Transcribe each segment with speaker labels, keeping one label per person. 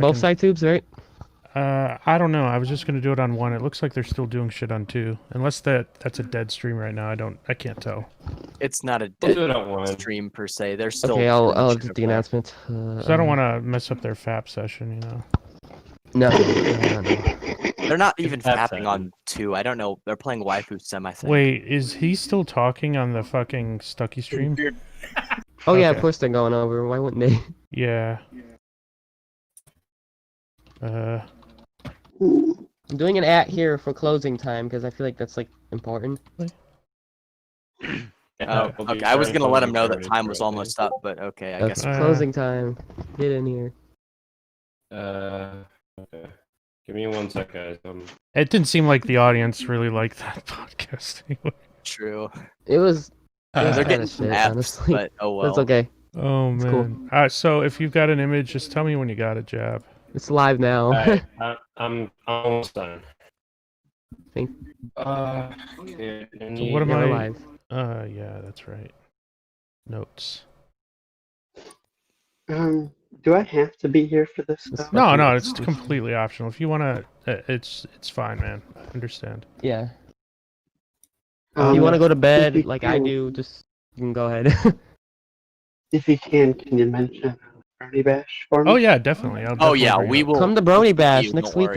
Speaker 1: Both side tubes, right?
Speaker 2: I don't know. I was just gonna do it on one. It looks like they're still doing shit on two. Unless that's a dead stream right now. I can't tell.
Speaker 3: It's not a
Speaker 4: We'll do
Speaker 3: dead
Speaker 4: it on one.
Speaker 3: stream per se. They're still.
Speaker 1: Okay,
Speaker 3: doing
Speaker 1: I'll
Speaker 3: shit
Speaker 1: do
Speaker 3: over
Speaker 1: the
Speaker 3: there.
Speaker 1: announcement.
Speaker 2: So I don't want to mess up their FAP session, you know.
Speaker 1: No.
Speaker 3: They're not even
Speaker 4: That's
Speaker 3: fapping
Speaker 4: it.
Speaker 3: on 2. I don't know. They're playing Waifu Sim, I think.
Speaker 2: Wait, is he still talking on the fucking Stucky stream?
Speaker 1: Oh yeah, of
Speaker 2: Okay.
Speaker 1: course they're going over. Why wouldn't they?
Speaker 2: Yeah.
Speaker 1: I'm doing an at here for closing time because I feel like that's like important.
Speaker 3: Oh, okay. I was gonna let him know that time was almost up, but okay, I
Speaker 1: That's
Speaker 3: guess.
Speaker 1: closing time. Get in here.
Speaker 4: Okay. Give me 1 sec, guys.
Speaker 2: It didn't seem like the audience really liked that podcast anyway.
Speaker 3: True.
Speaker 1: It was
Speaker 3: They're
Speaker 1: kinda
Speaker 3: getting
Speaker 1: shit,
Speaker 3: apps,
Speaker 1: honestly.
Speaker 3: but oh well.
Speaker 1: That's okay.
Speaker 2: Oh
Speaker 1: It's
Speaker 2: man.
Speaker 1: cool.
Speaker 2: So if you've got an image, just tell me when you got it, Jab.
Speaker 1: It's live now.
Speaker 4: Alright, I'm almost done.
Speaker 1: Think-
Speaker 4: Okay.
Speaker 2: So what am
Speaker 1: Yeah, we're
Speaker 2: I?
Speaker 1: live.
Speaker 2: Yeah, that's right. Notes.
Speaker 5: Do I have to be here for this
Speaker 1: It's
Speaker 5: stuff?
Speaker 2: No,
Speaker 1: fucking
Speaker 2: no, it's
Speaker 1: stupid.
Speaker 2: completely optional. If you wanna, it's fine, man. I understand.
Speaker 1: Yeah. If you want to go to bed like I do, just you can go ahead.
Speaker 5: If you can you mention Brownie Bash for me?
Speaker 2: Oh yeah, definitely. I'll
Speaker 3: Oh
Speaker 2: definitely
Speaker 3: yeah,
Speaker 2: bring it
Speaker 3: we
Speaker 2: up.
Speaker 3: will.
Speaker 1: Come to Brony Bash
Speaker 3: you,
Speaker 1: next
Speaker 3: don't worry.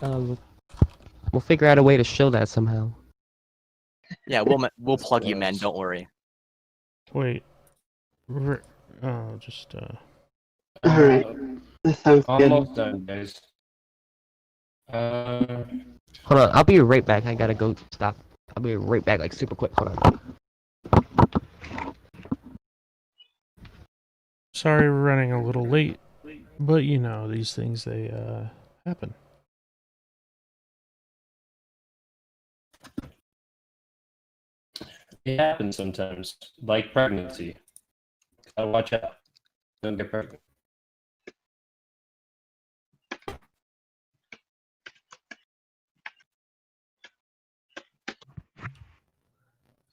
Speaker 1: weekend. We'll figure out a way to show that somehow.
Speaker 3: Yeah, we'll plug you, man. Don't worry.
Speaker 2: Wait. Oh, just
Speaker 5: Alright. That sounds good.
Speaker 4: Almost done, guys.
Speaker 1: Hold on, I'll be right back. I gotta go stop. I'll be right back, like super quick. Hold on.
Speaker 2: sorry we're running a little late, but you know these things they happen.
Speaker 4: It happens sometimes, like pregnancy. Gotta watch out. Don't get pregnant.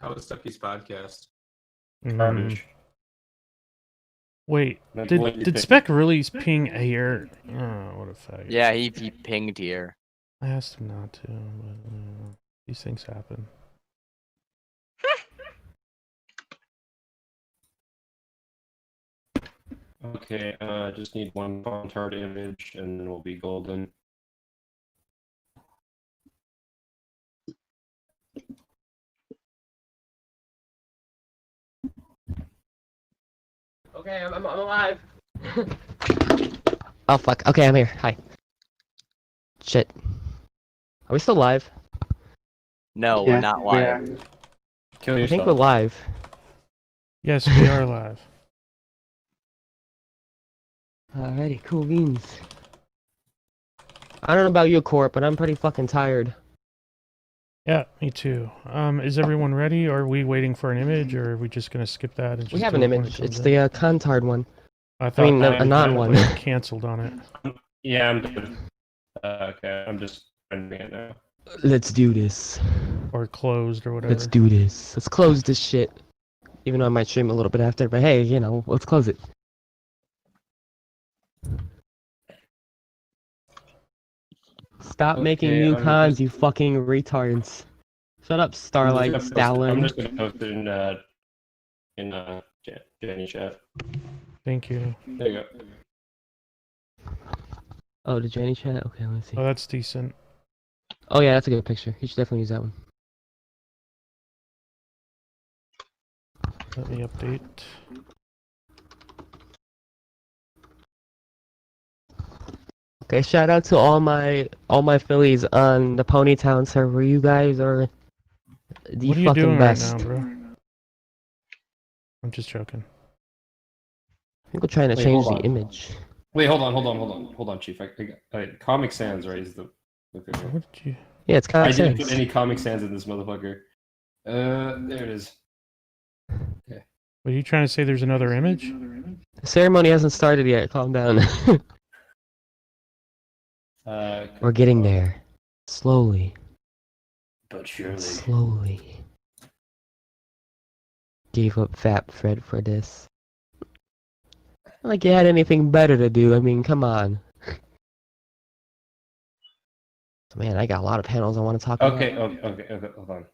Speaker 6: How was Stucky's podcast?
Speaker 4: Garbage.
Speaker 2: Wait,
Speaker 4: That's what you
Speaker 2: did
Speaker 4: think.
Speaker 2: Spec really ping here? Oh, what a faggot.
Speaker 3: Yeah, he pinged here.
Speaker 2: I asked him not to, but these things happen.
Speaker 4: Okay, just need one font art image and then we'll be golden.
Speaker 1: Okay, I'm alive. Oh fuck. Okay, I'm here. Hi. Shit. Are we still live?
Speaker 3: No,
Speaker 5: Yeah,
Speaker 3: we're not
Speaker 5: we are.
Speaker 3: live.
Speaker 4: Kill
Speaker 1: I
Speaker 4: yourself.
Speaker 1: think we're live.
Speaker 2: Yes, we are live.
Speaker 1: Alrighty, cool beans. I don't know about you, Corp, but I'm pretty fucking tired.
Speaker 2: Yeah, me too. Is everyone ready? Or are we waiting for an image, or are we just gonna skip that and just
Speaker 1: We have
Speaker 2: do
Speaker 1: an
Speaker 2: it when it
Speaker 1: image.
Speaker 2: comes
Speaker 1: It's
Speaker 2: in?
Speaker 1: the Contard one.
Speaker 2: I thought
Speaker 1: mean,
Speaker 2: that
Speaker 1: a non-one.
Speaker 2: was canceled on it.
Speaker 4: Yeah, I'm good. Okay, I'm just rendering it now.
Speaker 1: Let's do this.
Speaker 2: Or closed or whatever.
Speaker 1: Let's do this. Let's close this shit. Even though I might stream a little bit after, but hey, you know, let's close it. Stop making
Speaker 4: Okay,
Speaker 1: new
Speaker 4: I'm
Speaker 1: cons,
Speaker 4: just-
Speaker 1: you fucking retards. Shut up, Starlight,
Speaker 4: I'm
Speaker 1: Stalin.
Speaker 4: just gonna post it in Jenny chat.
Speaker 2: Thank you.
Speaker 4: There you go.
Speaker 1: Oh, the Jenny chat? Okay, let me see.
Speaker 2: Oh, that's decent.
Speaker 1: Oh yeah, that's a good picture. You should definitely use that one.
Speaker 2: Let me update.
Speaker 1: Okay, shout out to all my Phillies on the Ponytown server. You guys are the
Speaker 2: What are you
Speaker 1: fucking
Speaker 2: doing
Speaker 1: best.
Speaker 2: right now, bro? I'm just joking.
Speaker 1: I think we're trying to
Speaker 4: Wait,
Speaker 1: change
Speaker 4: hold
Speaker 1: the
Speaker 4: on.
Speaker 1: image.
Speaker 4: Wait, hold on, Chief. Comic Sans, right? Is the okay.
Speaker 2: What did you?
Speaker 1: Yeah, it's kind
Speaker 4: I
Speaker 1: of
Speaker 4: didn't
Speaker 1: sense.
Speaker 4: put any Comic Sans in this motherfucker. There it is.
Speaker 2: Were you trying to say there's another image?
Speaker 1: The ceremony hasn't started yet. Calm down. We're getting there. Slowly.
Speaker 4: But surely.
Speaker 1: Slowly. Gave up Fat Fred for this. Like you had anything better to do. I mean, come on. Man, I got a lot of panels I want to talk
Speaker 4: Okay,
Speaker 1: about.
Speaker 4: okay, hold on.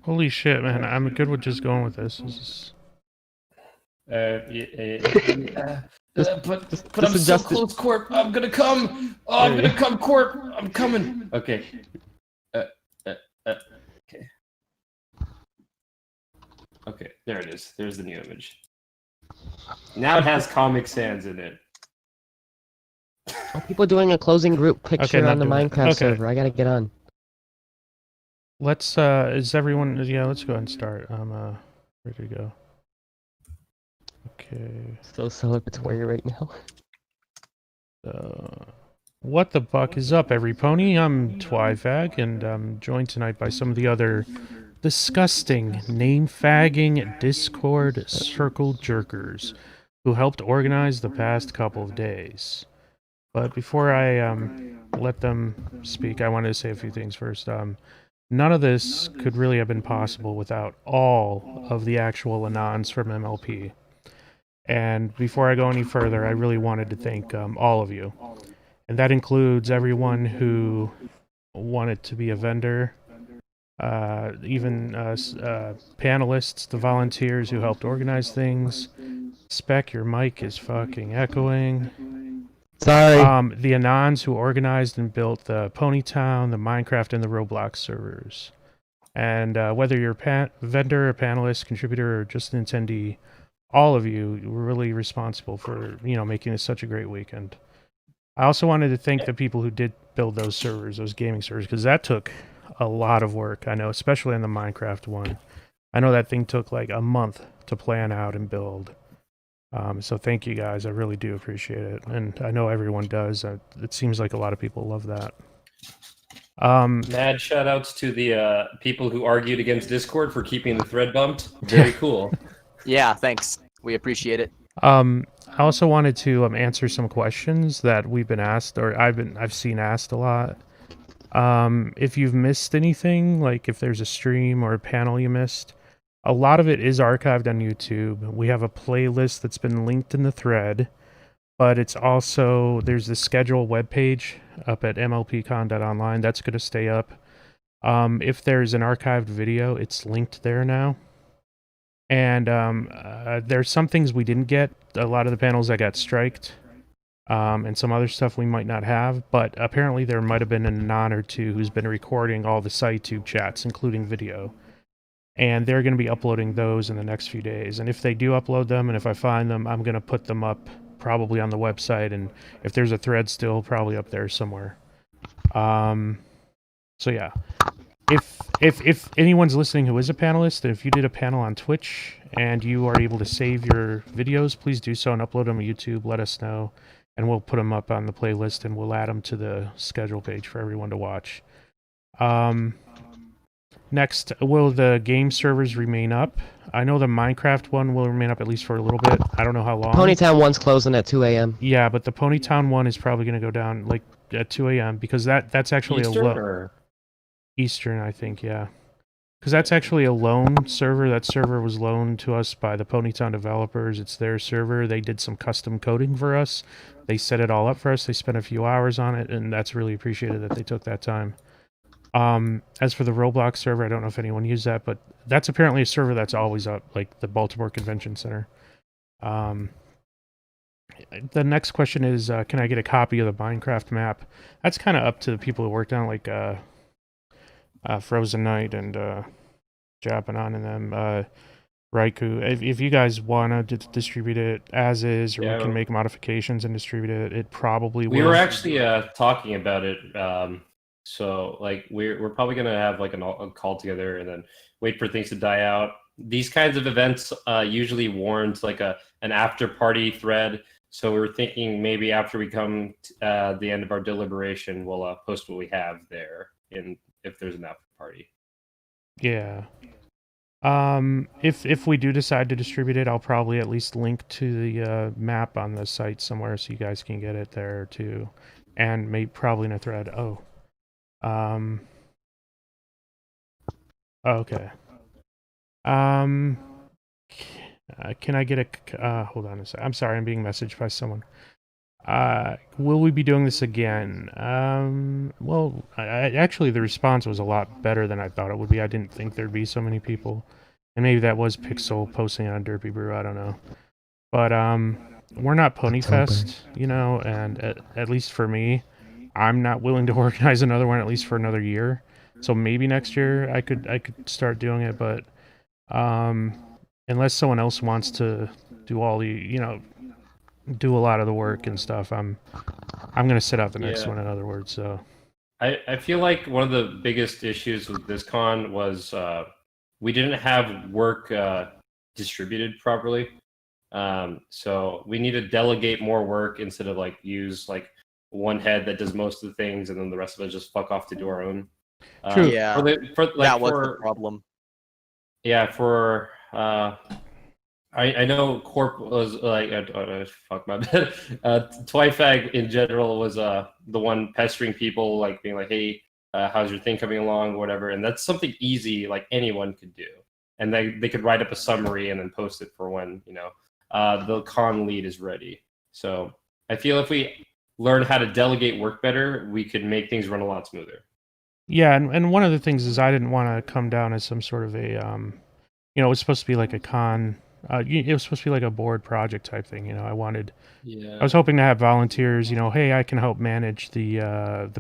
Speaker 2: Holy shit, man! I'm good with just going with this. This is...
Speaker 4: But I'm so
Speaker 1: adjust it.
Speaker 4: close, Corp. I'm gonna come. Oh, I'm gonna come, Corp. I'm coming. Okay. Okay. Okay, there it is. There's the new image. Now it has Comic Sans in it.
Speaker 1: Oh, people doing a closing group picture
Speaker 2: not
Speaker 1: on the
Speaker 2: doing it.
Speaker 1: Minecraft
Speaker 2: Okay.
Speaker 1: server. I gotta get on.
Speaker 2: Let's is everyone? Yeah, let's go ahead and start. I'm ready to go. Okay.
Speaker 1: So celebratory right now.
Speaker 2: What the fuck is up, every pony? I'm Twyfag, and I'm joined tonight by some of the other disgusting, name-fagging Discord circle jerkers who helped organize the past couple of days. But before I let them speak, I wanted to say a few things first. None of this could really have been possible without all of the actual Anons from MLP. And before I go any further, I really wanted to thank all of you. And that includes everyone who wanted to be a vendor, even panelists, the volunteers who helped organize things. Spec, your mic is fucking echoing.
Speaker 1: Sorry.
Speaker 2: The Anons who organized and built the Ponytown, the Minecraft, and the Roblox servers. And whether you're a vendor, a panelist, contributor, or just an attendee, all of you were really responsible for, making this such a great weekend. I also wanted to thank the people who did build those servers, those gaming servers, because that took a lot of work. I know, especially in the Minecraft one. I know that thing took like a month to plan out and build. So thank you guys. I really do appreciate it. And I know everyone does. It seems like a lot of people love that.
Speaker 4: Mad shout outs to the people who argued against Discord for keeping the thread bumped. Very cool.
Speaker 3: Yeah, thanks. We appreciate it.
Speaker 2: I also wanted to answer some questions that we've been asked, or I've seen asked a lot. If you've missed anything, like if there's a stream or a panel you missed, a lot of it is archived on YouTube. We have a playlist that's been linked in the thread, but it's also, there's the schedule webpage up at mlpcon.online. That's going to stay up. If there's an archived video, it's linked there now. And there's some things we didn't get. A lot of the panels that got striked, and some other stuff we might not have. But apparently there might have been an Anon or two who's been recording all the SciTube chats, including video. And they're going to be uploading those in the next few days. And if they do upload them, and if I find them, I'm going to put them up probably on the website. And if there's a thread still, probably up there somewhere. So yeah. If anyone's listening who is a panelist, and if you did a panel on Twitch and you are able to save your videos, please do so and upload them to YouTube. Let us know, and we'll put them up on the playlist, and we'll add them to the schedule page for everyone to watch. Next, will the game servers remain up? I know the Minecraft one will remain up at least for a little bit. I don't know how long.
Speaker 1: Ponytown 1's closing at 2 a.m.
Speaker 2: Yeah, but the Ponytown one is probably going to go down like at 2 a.m. because that's actually
Speaker 4: Eastern,
Speaker 2: a low. Eastern, I think, yeah. Because that's actually a loan server. That server was loaned to us by the Ponytown developers. It's their server. They did some custom coding for us. They set it all up for us. They spent a few hours on it, and that's really appreciated that they took that time. As for the Roblox server, I don't know if anyone used that, but that's apparently a server that's always up, like the Baltimore Convention Center. The next question is, can I get a copy of the Minecraft map? That's kind of up to the people who worked on it, like Frozen Knight and Japanon and them. Raikou, if you guys want to distribute it as is, or we can make modifications and distribute it, it probably will.
Speaker 4: We were actually talking about it. So like we're probably gonna have like a call together and then wait for things to die out. These kinds of events usually warrant like an after party thread. So we're thinking maybe after we come to the end of our deliberation, we'll post what we have there, in if there's an after party.
Speaker 2: Yeah. If we do decide to distribute it, I'll probably at least link to the map on the site somewhere so you guys can get it there too, and maybe probably in a thread. Okay. Can I get a... hold on a sec. I'm sorry, I'm being messaged by someone. Will we be doing this again? Well, actually, the response was a lot better than I thought it would be. I didn't think there'd be so many people. And maybe that was Pixel posting on Derpy Brew, I don't know. But, we're not Pony Fest, you know, and at least for me, I'm not willing to organize another one, at least for another year. So maybe next year I could start doing it, but, unless someone else wants to do all the, you know, do a lot of the work and stuff, I'm gonna sit out the next one, in other words. So
Speaker 4: I feel like one of the biggest issues with this con was we didn't have work distributed properly. So we need to delegate more work instead of like use like one head that does most of the things and then the rest of us just fuck off to do our own.
Speaker 2: True.
Speaker 3: Yeah, that was the problem.
Speaker 4: Yeah, for I know Corp was like fuck my bad. Twifag in general was the one pestering people, like being like, hey, how's your thing coming along, whatever. And that's something easy, like anyone could do. And they could write up a summary and then post it for when, you know, the con lead is ready. So I feel if we learn how to delegate work better, we could make things run a lot smoother.
Speaker 2: yeah, and one of the things is I didn't want to come down as some sort of a you know, it was supposed to be like a con. It was supposed to be like a board project type thing. You know, I was hoping to have volunteers. You know, hey, I can help manage the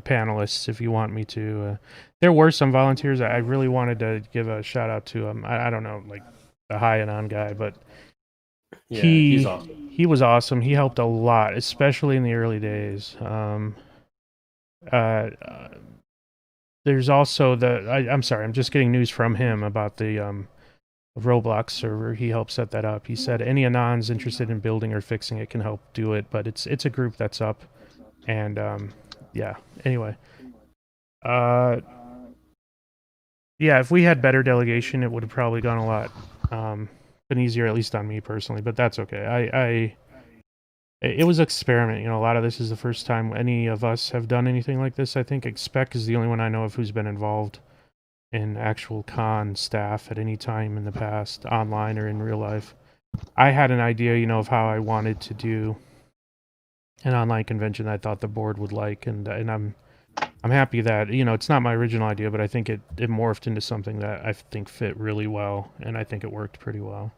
Speaker 2: panelists if you want me to. There were some volunteers. I really wanted to give a shout out to I don't know, like the High and On guy, but
Speaker 4: yeah, he's awesome.
Speaker 2: He was awesome. He helped a lot, especially in the early days. There's also I'm sorry, I'm just getting news from him about the Roblox server. He helped set that up. He said any Anons interested in building or fixing it can help do it, but it's a group that's up. And yeah, anyway. Yeah, if we had better delegation, it would have probably gone a lot been easier, at least on me personally, but that's okay. It was an experiment. You know, a lot of this is the first time any of us have done anything like this. I think Spec is the only one I know of who's been involved in actual con staff at any time in the past, online or in real life. I had an idea, you know, of how I wanted to do an online convention that I thought the board would like, and I'm happy that, you know, it's not my original idea, but I think it morphed into something that I think fit really well, and I think it worked pretty well.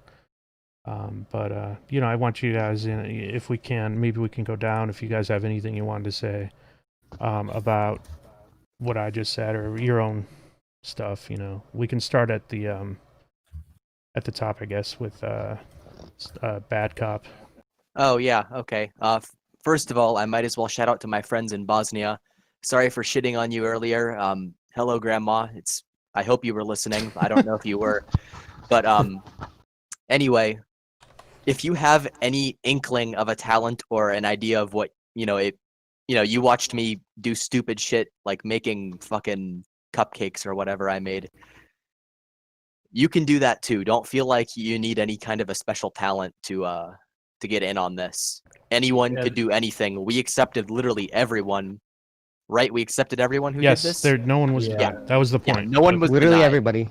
Speaker 2: But you know, I want you guys in, if we can, maybe we can go down if you guys have anything you wanted to say about what I just said or your own stuff. You know, we can start at the top, I guess, with Bad Cop.
Speaker 3: Oh yeah, okay. First of all, I might as well shout out to my friends in Bosnia. Sorry for shitting on you earlier. Hello, Grandma. I hope you were listening. I don't know if you were, but anyway, if you have any inkling of a talent or an idea of what, you watched me do stupid shit like making fucking cupcakes or whatever I made. You can do that too. Don't feel like you need any kind of a special talent to get in on this. Anyone could do anything. We accepted literally everyone, right? We accepted everyone who did this.
Speaker 2: Yes, no one was. Yeah, that was the point.
Speaker 3: Yeah, no one was
Speaker 1: literally
Speaker 3: denied.
Speaker 1: everybody.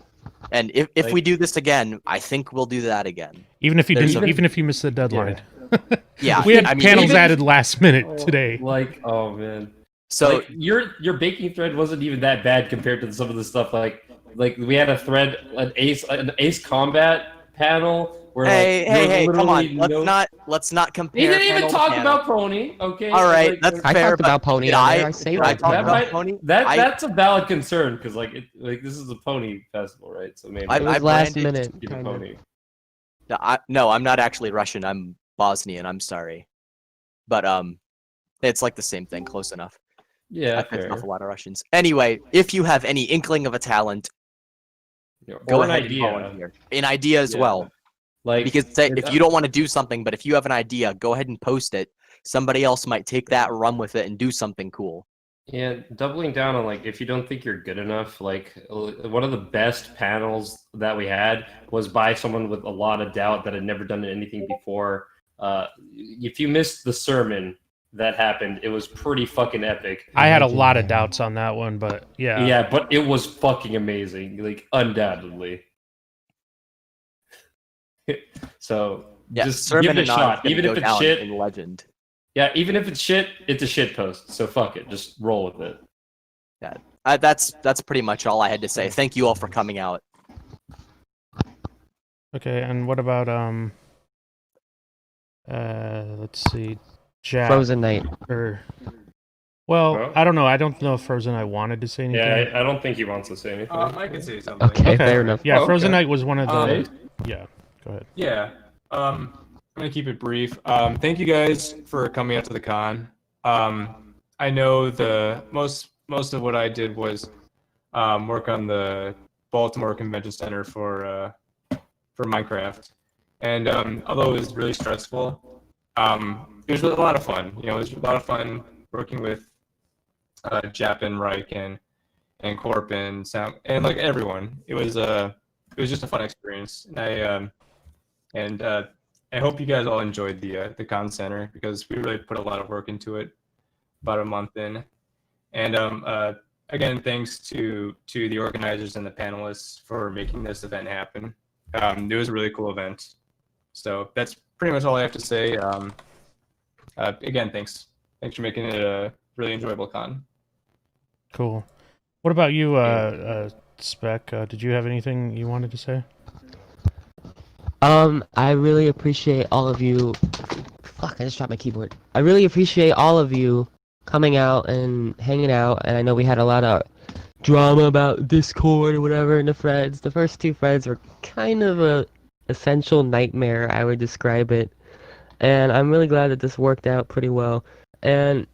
Speaker 3: And if we do this again, I think we'll do that again.
Speaker 2: Even if you even if you missed the deadline.
Speaker 3: Yeah,
Speaker 2: we had panels added last minute today.
Speaker 4: Like, oh man.
Speaker 3: So
Speaker 4: like, your baking thread wasn't even that bad compared to some of the stuff like we had a thread, an ace combat panel where
Speaker 3: hey, come on, let's not compare.
Speaker 4: You didn't even talk about Pony, okay?
Speaker 3: All right, that's
Speaker 1: I
Speaker 3: fair.
Speaker 1: talked about Pony. I say
Speaker 3: I talked about Pony.
Speaker 4: That's a valid concern because this is a Pony festival, right? So maybe
Speaker 1: it was last minute.
Speaker 4: Pony.
Speaker 3: No, I'm not actually Russian. I'm Bosnian. I'm sorry, but it's like the same thing, close enough.
Speaker 4: Yeah,
Speaker 3: I pissed off a lot of Russians. Anyway, if you have any inkling of a talent, go ahead and volunteer. An idea as well. Because if you don't want to do something, but if you have an idea, go ahead and post it. Somebody else might take that, run with it, and do something cool.
Speaker 4: Yeah, doubling down on if you don't think you're good enough, one of the best panels that we had was by someone with a lot of doubt that had never done anything before. If you missed the sermon that happened, it was pretty fucking epic.
Speaker 2: I had a lot of doubts on that one, but yeah.
Speaker 4: Yeah, but it was fucking amazing, undoubtedly. So
Speaker 3: Yeah,
Speaker 4: just
Speaker 3: Sermon
Speaker 4: give it a
Speaker 3: Anon's
Speaker 4: shot,
Speaker 3: gonna
Speaker 4: even
Speaker 3: go
Speaker 4: if it's
Speaker 3: down
Speaker 4: shit.
Speaker 3: in legend.
Speaker 4: Yeah, even if it's shit, it's a shit post. So fuck it, just roll with it.
Speaker 3: Yeah, that's pretty much all I had to say. Thank you all for coming out.
Speaker 2: Okay, and what about let's see, Jack
Speaker 1: Frozen Night.
Speaker 2: or
Speaker 4: Well,
Speaker 2: I don't know. I don't know if Frozen Night wanted to say anything.
Speaker 4: Yeah, I don't think he wants to say anything.
Speaker 6: I can say something.
Speaker 1: Okay, fair enough.
Speaker 2: Yeah,
Speaker 6: Oh,
Speaker 2: Frozen
Speaker 6: okay.
Speaker 2: Night was one of the.
Speaker 6: Um,
Speaker 2: Yeah, go ahead.
Speaker 6: Yeah. I'm gonna keep it brief. Thank you guys for coming out to the con. I know the most of what I did was work on the Baltimore Convention Center for Minecraft, and although it was really stressful, it was a lot of fun. You know, it was a lot of fun working with Jap and Reich and Corp and Sam and like everyone. It was just a fun experience, and I hope you guys all enjoyed the con center because we really put a lot of work into it about a month in. And again, thanks to the organizers and the panelists for making this event happen. It was a really cool event. So that's pretty much all I have to say. Again, thanks for making it a really enjoyable con.
Speaker 2: Cool. What about you, Spec? Did you have anything you wanted to say?
Speaker 1: I really appreciate all of you. Fuck, I just dropped my keyboard. I really appreciate all of you coming out and hanging out, and I know we had a lot of drama about Discord or whatever in the threads. The first two threads were kind of a essential nightmare, I would describe it. And I'm really glad that this worked out pretty well. And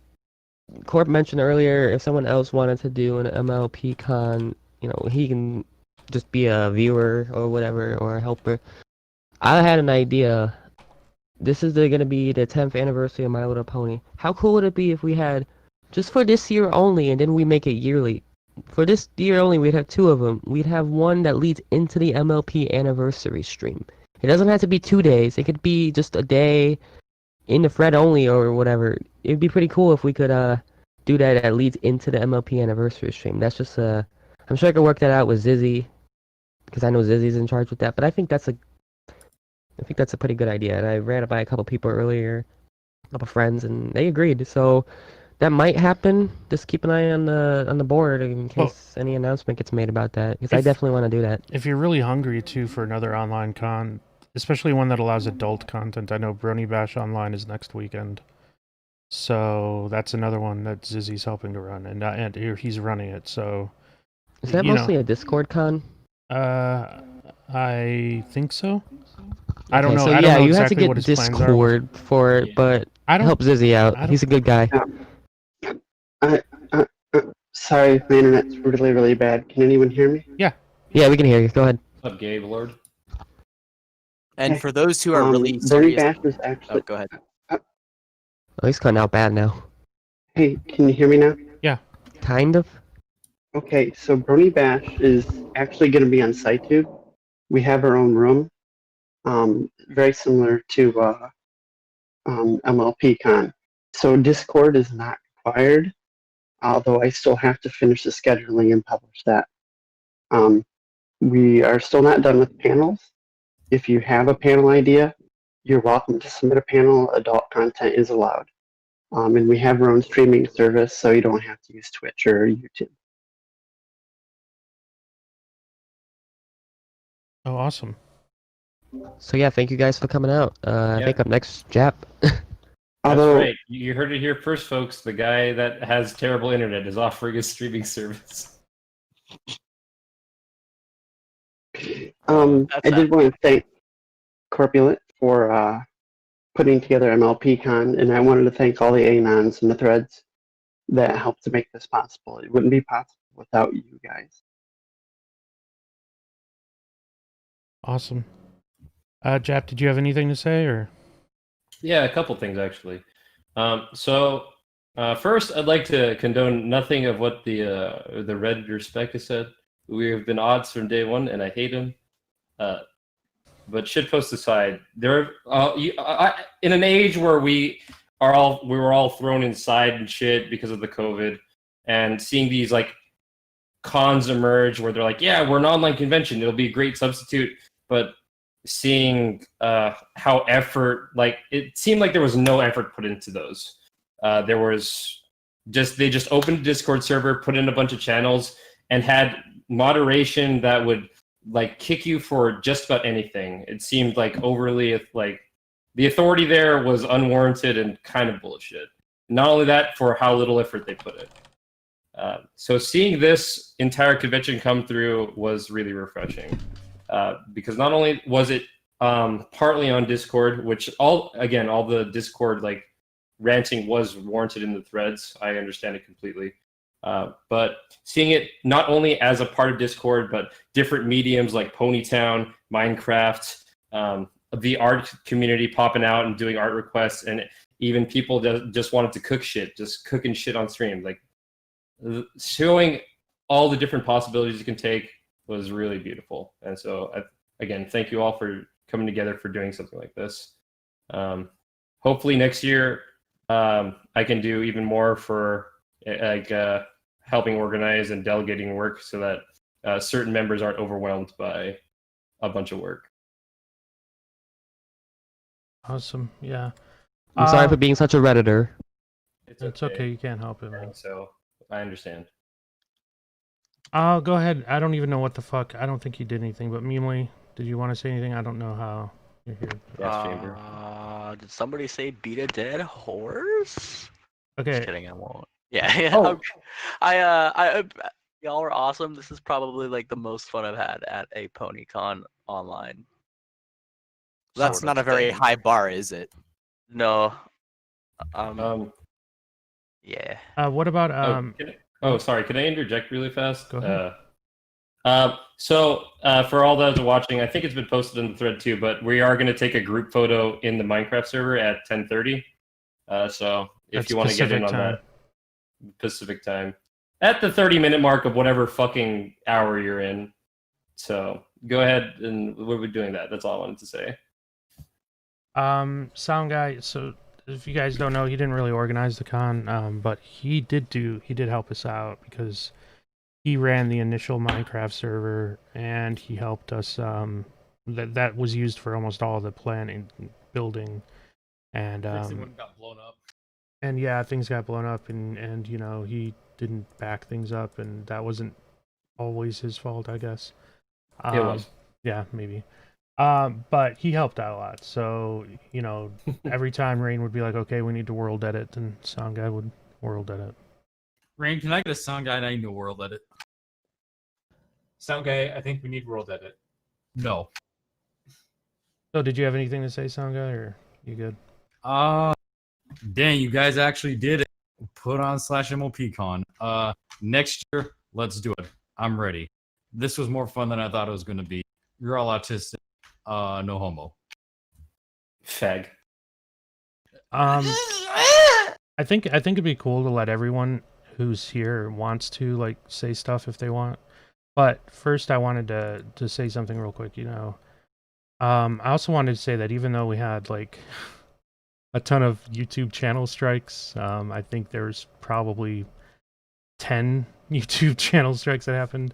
Speaker 1: Corp mentioned earlier, if someone else wanted to do an MLP con, you know, he can just be a viewer or whatever, or a helper. I had an idea. This is going to be the 10th anniversary of My Little Pony. How cool would it be if we had, just for this year only, and then we make it yearly? For this year only, we'd have two of them. We'd have one that leads into the MLP anniversary stream. It doesn't have to be 2 days. It could be just a day in the thread only or whatever. It'd be pretty cool if we could do that leads into the MLP anniversary stream. That's just I'm sure I could work that out with Zizzy, because I know Zizzy's in charge with that. But I think that's a pretty good idea. And I ran it by a couple people earlier, a couple friends, and they agreed. So that might happen. Just keep an eye on the board in case any announcement gets made about that, because I definitely want to do that.
Speaker 2: If you're really hungry too for another online con, especially one that allows adult content, I know Brony Bash Online is next weekend, so that's another one that Zizzy's helping to run, and he's running it. So
Speaker 1: Is that mostly a Discord con?
Speaker 2: I think so. I don't
Speaker 1: Okay,
Speaker 2: know.
Speaker 1: so
Speaker 2: I don't know
Speaker 1: you
Speaker 2: exactly
Speaker 1: have to get
Speaker 2: what his plans are.
Speaker 1: Discord for it, but help Zizzy out. He's a good guy.
Speaker 5: Sorry, my internet's really, really bad. Can anyone hear me?
Speaker 2: Yeah,
Speaker 1: we can hear you. Go ahead.
Speaker 4: What's up, Gabe Lord?
Speaker 3: And for those who are really
Speaker 5: Bernie
Speaker 3: serious,
Speaker 5: Bash is actually.
Speaker 3: go ahead.
Speaker 1: Oh, he's cutting out bad now.
Speaker 5: Hey, can you hear me now?
Speaker 1: Kind of.
Speaker 5: Okay, so Brony Bash is actually going to be on SciTube. We have our own room, very similar to MLP Con. So Discord is not required, although I still have to finish the scheduling and publish that. We are still not done with panels. If you have a panel idea, you're welcome to submit a panel. Adult content is allowed. And we have our own streaming service, so you don't have to use Twitch or YouTube.
Speaker 2: Oh, awesome.
Speaker 1: So yeah, thank you guys for coming out. I think up next, Jap.
Speaker 5: Although,
Speaker 4: That's right. You heard it here first, folks. The guy that has terrible internet is offering a streaming service.
Speaker 5: I did want to thank Corpulent for putting together MLPCon, and I wanted to thank all the Anons and the threads that helped to make this possible. It wouldn't be possible without you guys.
Speaker 2: Awesome. Jap, did you have anything to say, or?
Speaker 4: Yeah, a couple things actually. First, I'd like to condone nothing of what the Redditor Spec has said. We have been odds from day one, and I hate him. But shitpost aside, in an age where we were all thrown inside and shit because of the COVID, and seeing these like cons emerge where they're like, yeah, we're an online convention, it'll be a great substitute, but seeing how it seemed like there was no effort put into those. There was they just opened a Discord server, put in a bunch of channels, and had moderation that would like kick you for just about anything. It seemed like overly like the authority there was unwarranted and kind of bullshit. Not only that, for how little effort they put in. So seeing this entire convention come through was really refreshing, because not only was it partly on Discord, which all the Discord like ranting was warranted in the threads. I understand it completely. But seeing it not only as a part of Discord, but different mediums like Ponytown, Minecraft, the art community popping out and doing art requests, and even people that just wanted to cook shit, just cooking shit on stream. Like showing all the different possibilities you can take was really beautiful. And so, again, thank you all for coming together for doing something like this. Hopefully next year, I can do even more for like helping organize and delegating work so that certain members aren't overwhelmed by a bunch of work.
Speaker 2: Awesome. Yeah.
Speaker 1: I'm sorry for being such a redditor.
Speaker 2: It's okay. You can't help it, man.
Speaker 4: So I understand.
Speaker 2: Go ahead. I don't even know what the fuck. I don't think you did anything. But Meemly, did you want to say anything? I don't know how you're here.
Speaker 4: Yes, Chamber.
Speaker 7: Did somebody say beat a dead horse?
Speaker 2: Okay.
Speaker 7: Just kidding. I won't. Yeah.
Speaker 4: Oh.
Speaker 7: Y'all are awesome. This is probably like the most fun I've had at a PonyCon online.
Speaker 3: That's
Speaker 7: sort
Speaker 3: not
Speaker 7: of
Speaker 3: a very
Speaker 7: thing.
Speaker 3: high bar, is it?
Speaker 7: No.
Speaker 2: Yeah.
Speaker 7: Yeah.
Speaker 2: What about
Speaker 4: Sorry. Can I interject really fast?
Speaker 2: Go ahead.
Speaker 4: So for all those watching, I think it's been posted in the thread too, but we are going to take a group photo in the Minecraft server at 10:30. So if
Speaker 2: That's
Speaker 4: you want to get in
Speaker 2: Pacific
Speaker 4: on
Speaker 2: time.
Speaker 4: that, Pacific time, at the 30-minute mark of whatever fucking hour you're in. So go ahead and we'll be doing that. That's all I wanted to say.
Speaker 2: Sound guy, so if you guys don't know, he didn't really organize the con, but he did help us out because he ran the initial Minecraft server and he helped us that was used for almost all of the planning, building, and
Speaker 8: got blown up.
Speaker 2: and yeah, things got blown up, and you know, he didn't back things up, and that wasn't always his fault, I guess.
Speaker 4: It was.
Speaker 2: Yeah, maybe. But he helped out a lot. So, you know, every time Rain would be like, okay, we need to world edit, and Sound Guy would world edit.
Speaker 8: Rain, can I get a sound guy and I need to world edit?
Speaker 6: Sound guy, I think we need world edit.
Speaker 8: No.
Speaker 2: So, did you have anything to say, Sound Guy, or you good?
Speaker 8: Dang, you guys actually did it. Put on /MLPCon. Next year, let's do it. I'm ready. This was more fun than I thought it was going to be. You're all autistic. No homo.
Speaker 4: Fag.
Speaker 2: I think it'd be cool to let everyone who's here wants to like say stuff if they want. But first, I wanted to say something real quick. You know, I also wanted to say that even though we had like a ton of YouTube channel strikes, I think there's probably 10 YouTube channel strikes that happened.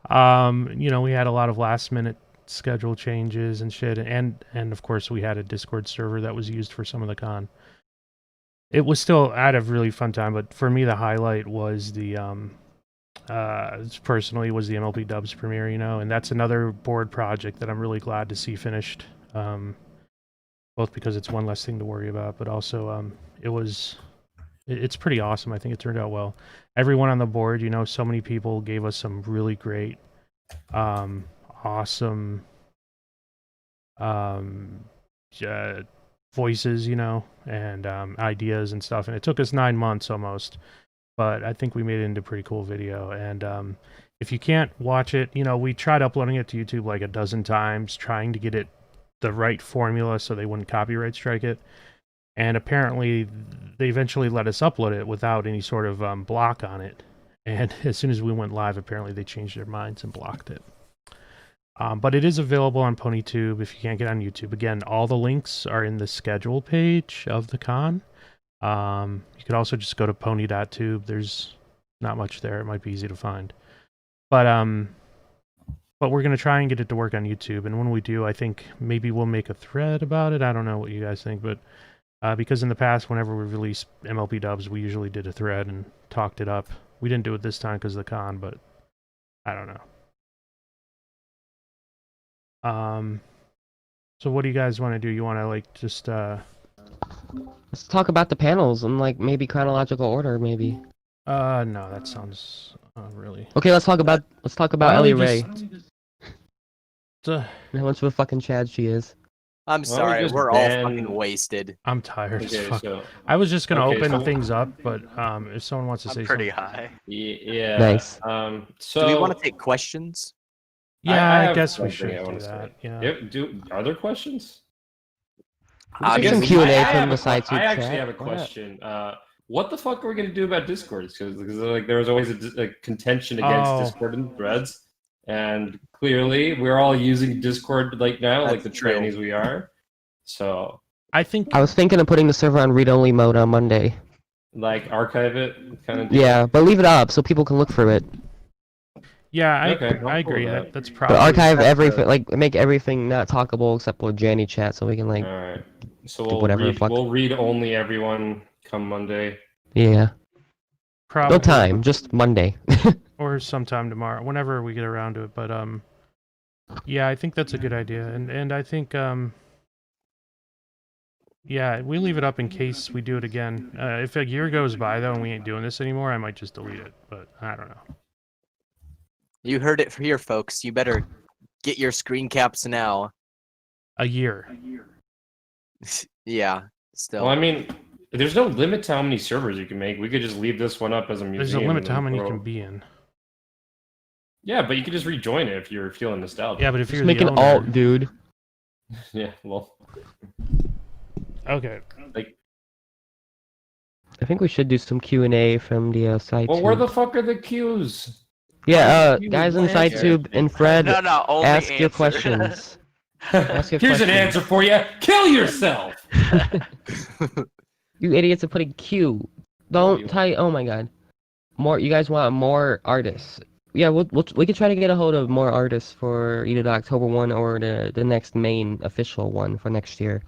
Speaker 2: You know, we had a lot of last minute schedule changes and shit, and of course we had a Discord server that was used for some of the con. It was still, I had a really fun time, but for me the highlight was the personally was the MLP Dubs premiere, you know, and that's another board project that I'm really glad to see finished, both because it's one less thing to worry about, but also it's pretty awesome. I think it turned out well. Everyone on the board, you know, so many people gave us some really great, awesome voices, you know, and ideas and stuff. And it took us 9 months almost, but I think we made it into a pretty cool video. And if you can't watch it, you know, we tried uploading it to YouTube like a dozen times, trying to get it the right formula so they wouldn't copyright strike it. And apparently they eventually let us upload it without any sort of block on it. And as soon as we went live, apparently they changed their minds and blocked it. But it is available on PonyTube if you can't get on YouTube. Again, all the links are in the schedule page of the con. You could also just go to pony.tube. There's not much there. It might be easy to find. But But we're gonna try and get it to work on YouTube, and when we do, I think maybe we'll make a thread about it. I don't know what you guys think, but because in the past, whenever we released MLP dubs, we usually did a thread and talked it up. We didn't do it this time because of the con, but I don't know. So what do you guys want to do? You want to like just
Speaker 1: Let's talk about the panels in like maybe chronological order, maybe.
Speaker 2: no, that sounds really.
Speaker 1: Okay, let's talk about
Speaker 2: Why don't we
Speaker 1: Ellie Ray.
Speaker 2: just-
Speaker 1: How much of a fucking Chad she is.
Speaker 3: I'm sorry,
Speaker 4: just
Speaker 3: we're all
Speaker 4: ban-
Speaker 3: fucking wasted.
Speaker 2: I'm tired as
Speaker 4: Okay,
Speaker 2: fuck.
Speaker 4: so
Speaker 2: I was just gonna
Speaker 4: okay,
Speaker 2: open
Speaker 4: so-
Speaker 2: things up, but if someone wants to say
Speaker 7: I'm pretty
Speaker 2: something.
Speaker 7: high.
Speaker 4: yeah.
Speaker 1: Nice.
Speaker 4: So
Speaker 3: Do we want to take questions?
Speaker 2: Yeah, I
Speaker 4: have
Speaker 2: guess we
Speaker 4: something
Speaker 2: should
Speaker 4: I
Speaker 2: do
Speaker 4: wanna
Speaker 2: that.
Speaker 4: say.
Speaker 2: Yeah.
Speaker 4: Are there questions?
Speaker 1: Get some
Speaker 3: Obviously,
Speaker 1: Q&A
Speaker 4: I
Speaker 1: from
Speaker 4: have
Speaker 1: the
Speaker 4: a
Speaker 1: side
Speaker 4: que- I
Speaker 1: tube
Speaker 4: actually
Speaker 1: chat.
Speaker 4: have a
Speaker 1: Why not?
Speaker 4: question. What the fuck are we gonna do about Discord? Because like there was always a contention against
Speaker 2: Oh.
Speaker 4: Discord and Threads, and clearly we're all using Discord like now, like
Speaker 3: That's
Speaker 4: the
Speaker 3: true.
Speaker 4: trannies we are. So
Speaker 2: I think
Speaker 1: I was thinking of putting the server on read-only mode on Monday.
Speaker 4: like archive it, kind of. Deal.
Speaker 1: Yeah, but leave it up so people can look for it.
Speaker 2: yeah,
Speaker 4: Okay, I'm
Speaker 2: I
Speaker 4: cool
Speaker 2: agree.
Speaker 4: with that.
Speaker 2: That's
Speaker 1: But
Speaker 2: probably
Speaker 1: archive
Speaker 4: that's
Speaker 1: everything, like make everything not talkable except with Janny chat, so we can like,
Speaker 4: All right. So
Speaker 1: do
Speaker 4: we'll
Speaker 1: whatever
Speaker 4: read.
Speaker 1: fuck.
Speaker 4: We'll read only everyone come Monday.
Speaker 1: yeah.
Speaker 2: probably
Speaker 1: No time, just Monday.
Speaker 2: or sometime tomorrow, whenever we get around to it. But yeah, I think that's a good idea, and I think yeah, we leave it up in case we do it again. If a year goes by though and we ain't doing this anymore, I might just delete it. But I don't know.
Speaker 3: You heard it here, folks. You better get your screen caps now.
Speaker 2: A year.
Speaker 3: Yeah, still.
Speaker 4: Well, I mean, there's no limit to how many servers you can make. We could just leave this one up as a museum.
Speaker 2: There's a limit
Speaker 4: and
Speaker 2: to how
Speaker 4: then
Speaker 2: many you
Speaker 4: throw-
Speaker 2: can be in.
Speaker 4: Yeah, but you could just rejoin it if you're feeling nostalgic.
Speaker 2: Yeah, but if
Speaker 1: Just
Speaker 2: you're
Speaker 1: make
Speaker 2: the
Speaker 1: an
Speaker 2: owner,
Speaker 1: alt, dude.
Speaker 4: Yeah, well,
Speaker 2: okay.
Speaker 4: like,
Speaker 1: I think we should do some Q&A from the side
Speaker 4: well, where
Speaker 1: tube.
Speaker 4: the fuck are the queues?
Speaker 1: Yeah,
Speaker 4: you
Speaker 1: guys in
Speaker 4: will
Speaker 1: side
Speaker 4: answer.
Speaker 1: tube and Fred,
Speaker 7: No, only
Speaker 1: ask your
Speaker 7: answer.
Speaker 1: questions. Ask your
Speaker 4: Here's an
Speaker 1: question.
Speaker 4: answer for you. Kill yourself.
Speaker 1: You idiots are putting Q.
Speaker 4: you
Speaker 1: Don't
Speaker 4: want.
Speaker 1: type. Oh my god. More. You guys want more artists? Yeah, we could try to get a hold of more artists for either the October one or the next main official one for next year.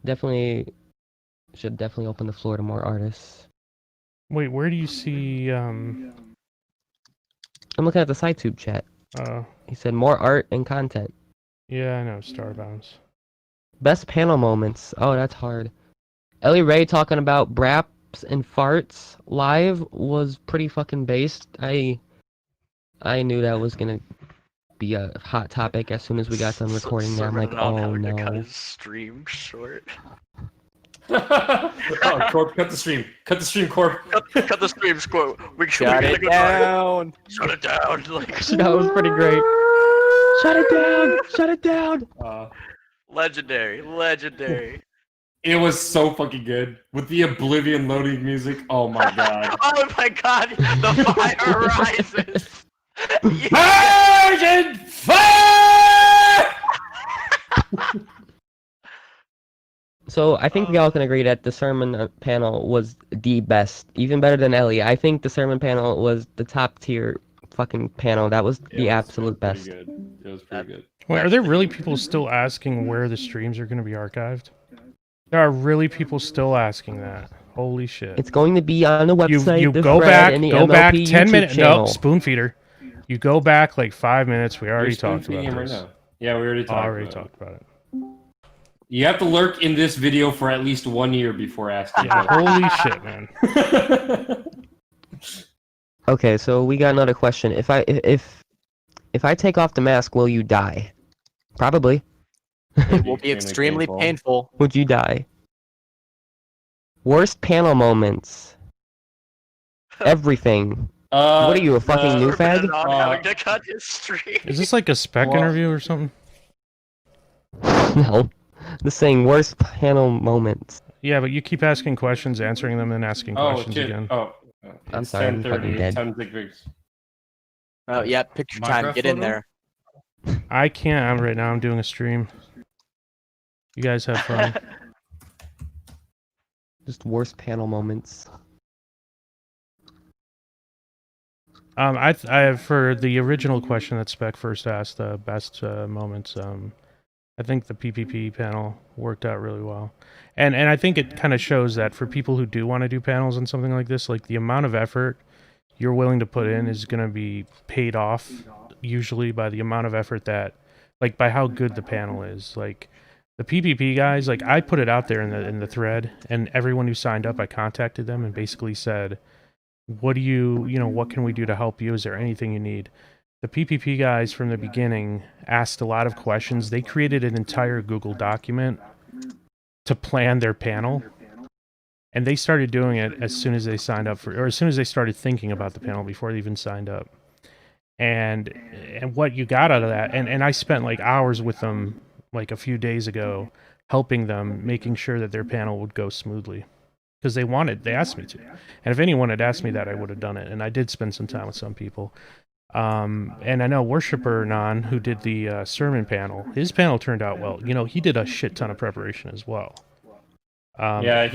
Speaker 1: Should definitely open the floor to more artists.
Speaker 2: Wait, where do you see
Speaker 1: I'm looking at the side tube chat.
Speaker 2: uh
Speaker 1: He said more art and content.
Speaker 2: yeah, I know, Starbounds.
Speaker 1: Best panel moments. Oh, that's hard. Ellie Ray talking about braps and farts live was pretty fucking based. I knew that was gonna be a hot topic as soon as we got done recording that. I'm like,
Speaker 7: on
Speaker 1: oh
Speaker 7: having to cut
Speaker 1: no.
Speaker 7: his stream short.
Speaker 4: Oh, Corp, cut the stream. Cut the stream, Corp.
Speaker 7: Cut the stream quote. We
Speaker 3: Shut
Speaker 7: gotta
Speaker 3: it
Speaker 7: go try.
Speaker 3: down.
Speaker 7: Shut it down. Like
Speaker 1: That was pretty great. Shut it down! Shut it down!
Speaker 7: legendary.
Speaker 4: It was so fucking good with the Oblivion loading music. Oh my god.
Speaker 7: Oh my god, the fire rises.
Speaker 4: Virgin fire!
Speaker 1: So I think we all can agree that the sermon panel was the best, even better than Ellie. I think the sermon panel was the top tier fucking panel. That was the absolute best.
Speaker 4: Pretty good. It was pretty good.
Speaker 2: Wait, are there really people still asking where the streams are going to be archived? There are really people still asking that. Holy shit.
Speaker 1: It's going to be on the website.
Speaker 2: You
Speaker 1: the
Speaker 2: go
Speaker 1: thread,
Speaker 2: back,
Speaker 1: and the
Speaker 2: go
Speaker 1: MLP
Speaker 2: back 10
Speaker 1: YouTube
Speaker 2: minutes.
Speaker 1: channel.
Speaker 2: No, spoon feeder. You go back like 5 minutes. We already
Speaker 4: You're spoon
Speaker 2: talked about
Speaker 4: feeding him
Speaker 2: this.
Speaker 4: right now. Yeah, we already talked.
Speaker 2: Already
Speaker 4: about
Speaker 2: talked about it.
Speaker 4: it. You have to lurk in this video for at least 1 year before asking.
Speaker 2: Yeah, holy shit, man.
Speaker 1: Okay, so we got another question. If I take off the mask, will you die? Probably.
Speaker 3: It will be extremely painful.
Speaker 1: Would you die? Worst panel moments. Everything. What are you, a fucking new fag?
Speaker 7: On having to cut his stream.
Speaker 2: Is this like a spec
Speaker 4: Well-
Speaker 2: interview or something?
Speaker 1: No. Just saying worst panel moments.
Speaker 2: Yeah, but you keep asking questions, answering them, and asking
Speaker 4: Oh,
Speaker 2: questions
Speaker 4: shit.
Speaker 2: again.
Speaker 4: Oh,
Speaker 1: I'm
Speaker 4: it's
Speaker 1: sorry, I'm
Speaker 4: 10:30.
Speaker 1: fucking dead.
Speaker 4: Time to take pics.
Speaker 3: Oh yeah, picture time. Get in
Speaker 8: Minecraft
Speaker 3: there.
Speaker 2: I can't. Right now I'm doing a stream. You guys have fun.
Speaker 1: Just worst panel moments.
Speaker 2: I have for the original question that Spec first asked, the best moments. I think the PPP panel worked out really well, and I think it kind of shows that for people who do want to do panels and something like this, like the amount of effort you're willing to put in is going to be paid off usually by the amount of effort that, like, by how good the panel is. Like the PPP guys, like I put it out there in the thread, and everyone who signed up, I contacted them and basically said, what do what can we do to help you? Is there anything you need? The PPP guys from the beginning asked a lot of questions. They created an entire Google document to plan their panel. And they started doing it as soon as they signed up or as soon as they started thinking about the panel before they even signed up. And what you got out of that, and I spent like hours with them like a few days ago, helping them, making sure that their panel would go smoothly. Because they asked me to. And if anyone had asked me that, I would have done it. And I did spend some time with some people. And I know Worshipper Non, who did the sermon panel, his panel turned out well. He did a shit ton of preparation as well.
Speaker 4: Yeah,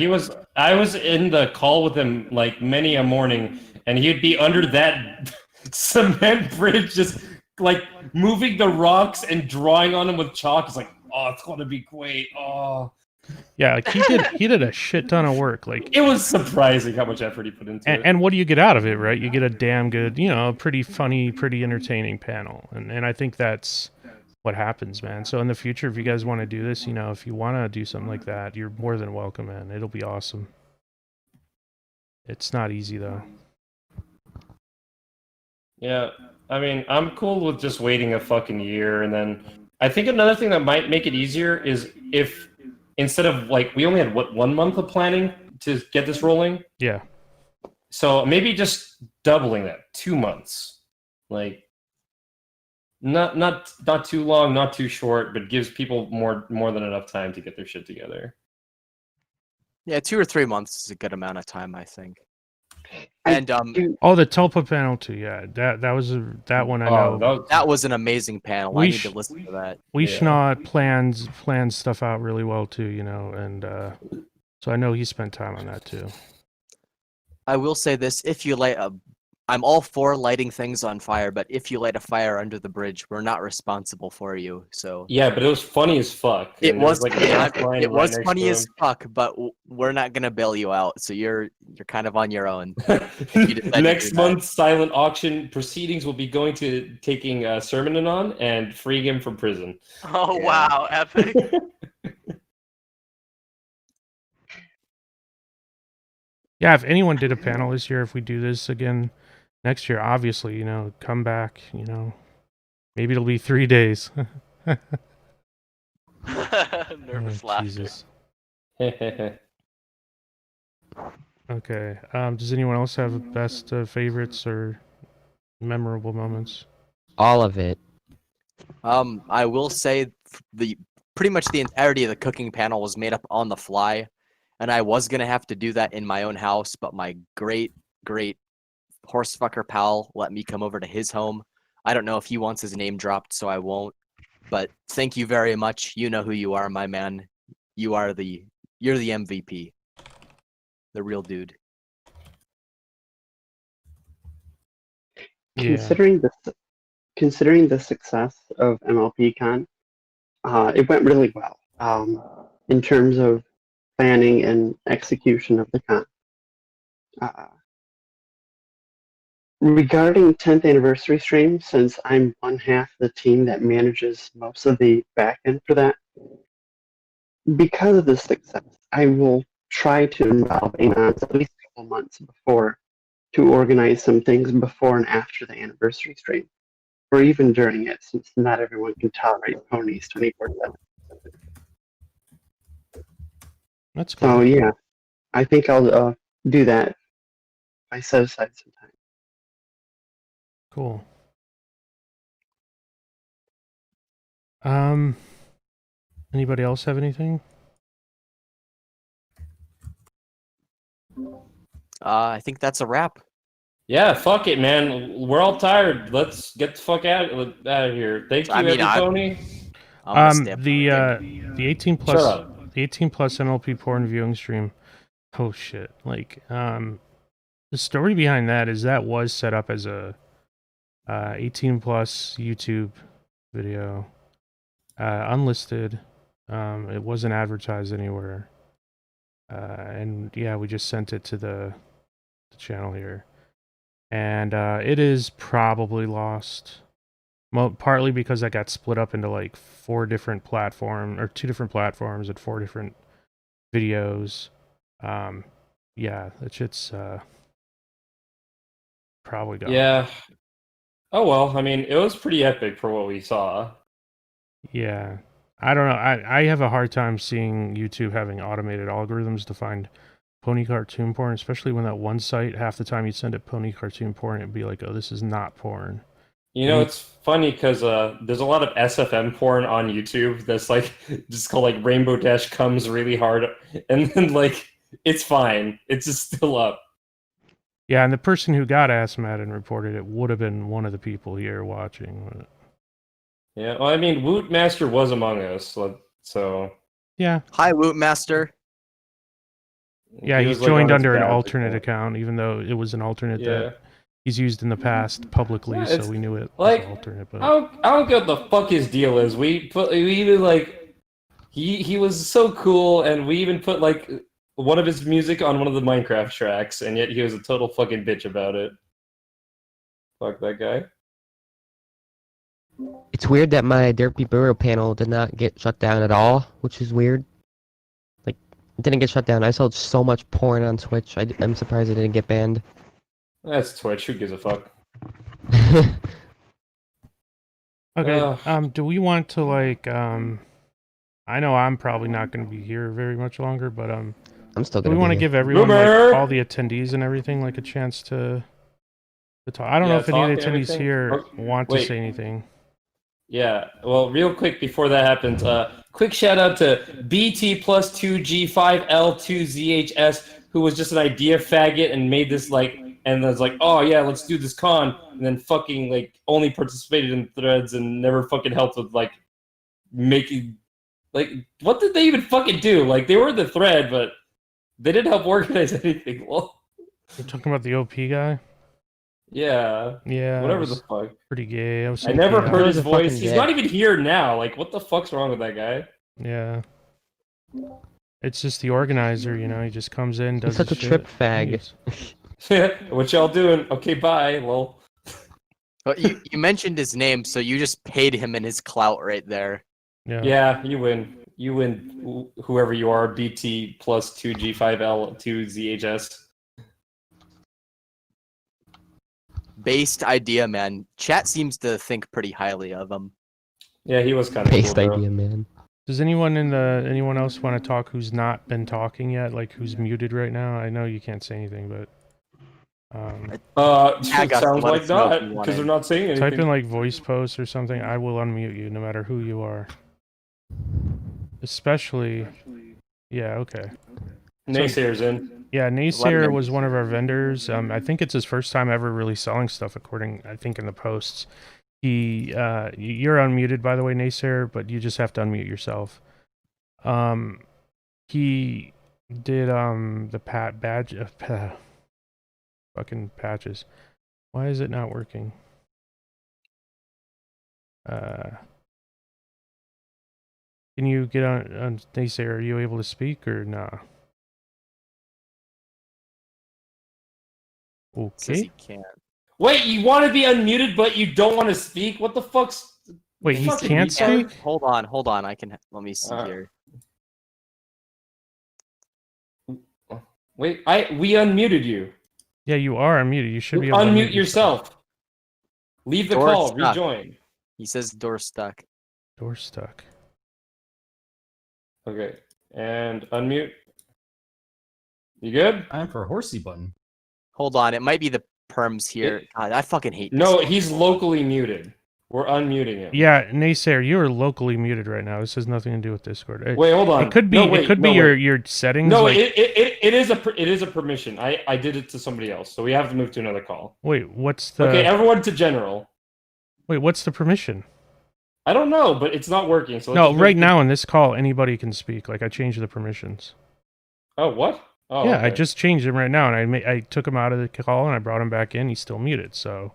Speaker 4: I was in the call with him like many a morning, and he'd be under that cement bridge, just like moving the rocks and drawing on them with chalk. It's like, oh, it's gonna be great. Oh,
Speaker 2: yeah, like he did a shit ton of work. Like
Speaker 4: it was surprising how much effort he put into it.
Speaker 2: And what do you get out of it, right? You get a damn good, pretty funny, pretty entertaining panel, and I think that's what happens, man. So in the future, if you guys want to do this, if you want to do something like that, you're more than welcome, man. It'll be awesome. It's not easy though.
Speaker 4: Yeah, I mean, I'm cool with just waiting a fucking year, and then I think another thing that might make it easier is if instead of like we only had 1 month of planning to get this rolling.
Speaker 2: Yeah.
Speaker 4: So maybe just doubling that, 2 months, like. Not too long, not too short, but gives people more than enough time to get their shit together.
Speaker 3: Yeah, 2 or 3 months is a good amount of time, I think. And
Speaker 2: the Tulpa panel too. Yeah, that was that one. I know
Speaker 3: that was an amazing panel. I need to listen to that.
Speaker 2: Weishnot plans stuff out really well too. And so I know he spent time on that too.
Speaker 3: I will say this: if you light I'm all for lighting things on fire, but if you light a fire under the bridge, we're not responsible for you. So
Speaker 4: yeah, but it was funny as fuck.
Speaker 3: It was funny as fuck, but we're not gonna bail you out. So you're kind of on your own.
Speaker 4: Next month's silent auction proceedings will be going to taking Sermon on and freeing him from prison.
Speaker 7: Oh yeah. Wow, epic!
Speaker 2: Yeah, if anyone did a panel this year, if we do this again next year, obviously, come back, maybe it'll be 3 days.
Speaker 7: Nervous laughter.
Speaker 2: Jesus. Okay. Does anyone else have best favorites or memorable moments?
Speaker 1: All of it.
Speaker 3: I will say pretty much the entirety of the cooking panel was made up on the fly, and I was gonna have to do that in my own house, but my great horsefucker pal let me come over to his home. I don't know if he wants his name dropped, so I won't. But thank you very much. You know who you are, my man. You're the MVP. The real dude.
Speaker 2: Yeah.
Speaker 5: Considering the success of MLPCon, it went really well in terms of planning and execution of the con. Regarding 10th anniversary stream, since I'm one half the team that manages most of the back end for that, because of the success, I will try to involve Anons at least a couple months before to organize some things before and after the anniversary stream, or even during it, since not everyone can tolerate ponies 24/7.
Speaker 2: That's cool.
Speaker 5: So yeah, I think I'll do that. I set aside some time.
Speaker 2: Cool. Anybody else have anything?
Speaker 3: I think that's a wrap.
Speaker 4: Yeah, fuck it, man. We're all tired. Let's get the fuck out of here. Thank you, Tony.
Speaker 2: The 18 plus the 18 plus MLP porn viewing stream. Oh shit! Like the story behind that is that was set up as a 18 plus YouTube video, unlisted. It wasn't advertised anywhere. And yeah, we just sent it to the channel here. And it is probably lost. Partly because I got split up into like 4 different platforms, or 2 different platforms and 4 different videos. Yeah, that shit's probably gone.
Speaker 4: Yeah. Oh well, I mean, it was pretty epic for what we saw.
Speaker 2: Yeah. I don't know. I have a hard time seeing YouTube having automated algorithms to find pony cartoon porn, especially when that one site, half the time you'd send it pony cartoon porn, it'd be like, oh, this is not porn.
Speaker 4: You know, it's funny because there's a lot of SFM porn on YouTube that's like just called like Rainbow Dash comes really hard, and then like it's fine, it's just still up.
Speaker 2: Yeah, and the person who got ass mad and reported it would have been one of the people here watching. But...
Speaker 4: Yeah, well, I mean, Woot Master was among us, so
Speaker 2: yeah.
Speaker 3: Hi, Woot Master.
Speaker 2: Yeah, he's
Speaker 4: like,
Speaker 2: joined
Speaker 4: on his
Speaker 2: under an
Speaker 4: bad
Speaker 2: alternate account, even though it was an alternate that he's used in the past publicly,
Speaker 4: Yeah,
Speaker 2: so we knew it
Speaker 4: like,
Speaker 2: was an alternate. But
Speaker 4: I don't get what the fuck his deal is. We even like he was so cool, and we even put like one of his music on one of the Minecraft tracks, and yet he was a total fucking bitch about it. Fuck that guy.
Speaker 1: It's weird that my Derpy Burrow panel did not get shut down at all, which is weird. Like, it didn't get shut down. I saw so much porn on Twitch. I'm surprised it didn't get banned.
Speaker 4: That's Twitch. Who gives a fuck?
Speaker 2: Okay. Do we want to like I know I'm probably not going to be here very much longer, but
Speaker 1: I'm still
Speaker 2: do
Speaker 1: gonna
Speaker 2: we want to
Speaker 1: be
Speaker 2: give
Speaker 1: here.
Speaker 2: everyone,
Speaker 4: Boomer!
Speaker 2: like, all the attendees and everything, like a chance to talk? I don't know if any of the
Speaker 4: talk and
Speaker 2: attendees
Speaker 4: everything.
Speaker 2: here
Speaker 4: Oh,
Speaker 2: want to
Speaker 4: wait.
Speaker 2: say anything.
Speaker 4: Yeah, well, real quick before that happens, quick shout out to BT plus 2G5L2ZHS, who was just an idea faggot and made this like, and was like, oh yeah, let's do this con, and then fucking like only participated in threads and never fucking helped with like making, like, what did they even fucking do? Like, they were in the thread, but they didn't help organize anything. Well,
Speaker 2: You're talking about the OP guy?
Speaker 4: yeah,
Speaker 2: Yeah.
Speaker 4: whatever
Speaker 2: that
Speaker 4: the
Speaker 2: was
Speaker 4: fuck.
Speaker 2: pretty gay.
Speaker 4: I never
Speaker 1: gay.
Speaker 4: heard
Speaker 1: He
Speaker 4: his
Speaker 1: was a
Speaker 4: voice.
Speaker 1: fucking
Speaker 4: He's
Speaker 1: gay.
Speaker 4: not even here now. Like, what the fuck's wrong with that guy?
Speaker 2: Yeah. It's just the organizer, you know, he just comes in, does
Speaker 1: He's such a
Speaker 2: his shit,
Speaker 1: trip fag.
Speaker 2: leaves.
Speaker 4: What y'all doing? Okay, bye. Well,
Speaker 3: But you mentioned his name, so you just paid him in his clout right there.
Speaker 2: Yeah.
Speaker 4: yeah, you win. You win, whoever you are. BT plus 2G5L2ZHS.
Speaker 3: Based idea, man. Chat seems to think pretty highly of him.
Speaker 4: Yeah, he was kind of
Speaker 1: Based
Speaker 4: cool, bro.
Speaker 1: idea, man.
Speaker 2: Does anyone anyone else want to talk who's not been talking yet, like who's muted right now? I know you can't say anything, but
Speaker 3: Tag us
Speaker 4: sounds
Speaker 3: and let
Speaker 4: like
Speaker 3: us know if
Speaker 4: not,
Speaker 3: you
Speaker 4: because
Speaker 3: wanted.
Speaker 4: they're not saying anything.
Speaker 2: type in like voice post or something. I will unmute you no matter who you are. Especially, yeah, okay.
Speaker 4: Naysayers in.
Speaker 2: Yeah, Naysayer
Speaker 3: Lemon.
Speaker 2: was one of our vendors. I think it's his first time ever really selling stuff, according, I think, in the posts. You're unmuted, by the way, Naysayer, but you just have to unmute yourself. He did the badge fucking patches. Why is it not working? Can you get on Naysayer? Are you able to speak or nah?
Speaker 3: Says
Speaker 2: Okay.
Speaker 3: he can't.
Speaker 4: Wait, you want to be unmuted, but you don't want to speak? What the fuck's...
Speaker 2: Wait, he
Speaker 4: fucking
Speaker 2: can't
Speaker 4: retard?
Speaker 2: speak?
Speaker 3: Hold on. I can. Let me see here.
Speaker 4: Wait, we unmuted you.
Speaker 2: Yeah, you are unmuted. You should be able to
Speaker 4: Unmute yourself. Leave the
Speaker 3: Door
Speaker 4: call.
Speaker 3: stuck.
Speaker 4: Rejoin.
Speaker 3: He says door stuck.
Speaker 2: Door stuck.
Speaker 4: Okay, and unmute. You good?
Speaker 8: Time for a horsey button.
Speaker 3: Hold on. It might be the perms here. God, I fucking hate this.
Speaker 4: No, he's locally muted. We're unmuting him.
Speaker 2: Yeah, Naysayer, you are locally muted right now. This has nothing to do with Discord.
Speaker 4: Wait, hold on.
Speaker 2: It could be.
Speaker 4: No, wait,
Speaker 2: it could
Speaker 4: no,
Speaker 2: be
Speaker 4: wait.
Speaker 2: your settings.
Speaker 4: No,
Speaker 2: like,
Speaker 4: it is a permission. I did it to somebody else, so we have to move to another call.
Speaker 2: wait, what's the?
Speaker 4: Okay, everyone to general.
Speaker 2: Wait, what's the permission?
Speaker 4: I don't know, but it's not working. So let's
Speaker 2: No,
Speaker 4: just
Speaker 2: right
Speaker 4: move
Speaker 2: now in this call, anybody can speak. Like I changed the permissions.
Speaker 4: Oh, what? Oh,
Speaker 2: Yeah, I
Speaker 4: okay.
Speaker 2: just changed him right now, and I took him out of the call and I brought him back in. He's still muted. So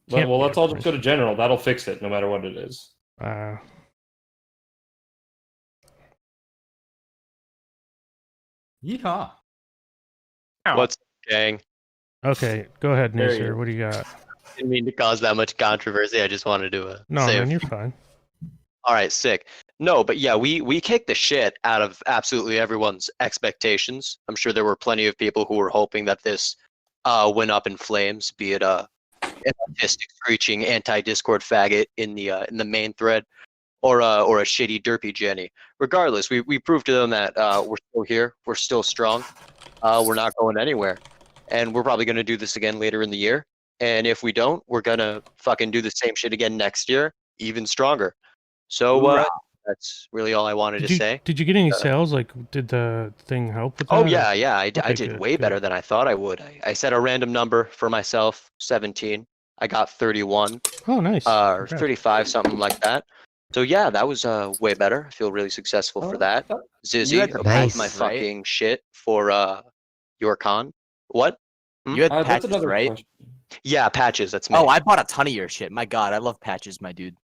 Speaker 2: Can't
Speaker 4: Well,
Speaker 2: be
Speaker 4: let's all just go to
Speaker 2: information.
Speaker 4: general. That'll fix it, no matter what it is.
Speaker 8: Yeehaw.
Speaker 9: What's gang?
Speaker 2: Okay, go ahead,
Speaker 4: There you
Speaker 2: Nacer.
Speaker 4: go.
Speaker 2: What do you got?
Speaker 9: Didn't mean to cause that much controversy. I just wanted to
Speaker 2: No,
Speaker 9: say.
Speaker 2: man, you're fine.
Speaker 9: All right, sick. No, but yeah, we kicked the shit out of absolutely everyone's expectations. I'm sure there were plenty of people who were hoping that this went up in flames, be it an autistic screeching anti-Discord faggot in the main thread, or a shitty derpy Jenny. Regardless, we proved to them that we're still here, we're still strong, we're not going anywhere, and we're probably gonna do this again later in the year. And if we don't, we're gonna fucking do the same shit again next year, even stronger. So that's really all I wanted to say.
Speaker 2: Did you get any sales? Like, did the thing help with that?
Speaker 9: Oh yeah, yeah, I
Speaker 2: Okay,
Speaker 9: did
Speaker 2: good,
Speaker 9: way
Speaker 2: good.
Speaker 9: better than I thought I would. I set a random number for myself, 17. I got 31,
Speaker 2: Oh, nice.
Speaker 9: or
Speaker 2: Congrats.
Speaker 9: 35, something like that. So yeah, that was way better. I feel really successful for that.
Speaker 3: You
Speaker 9: Zizzy,
Speaker 3: had the
Speaker 9: approved
Speaker 1: Nice.
Speaker 9: my
Speaker 3: patches, right?
Speaker 9: fucking shit for your con. What?
Speaker 3: You had
Speaker 4: That's
Speaker 3: patches,
Speaker 4: another
Speaker 3: right?
Speaker 4: question.
Speaker 9: Yeah, patches. That's me.
Speaker 3: Oh, I bought a ton of your shit. My God, I love patches, my dude.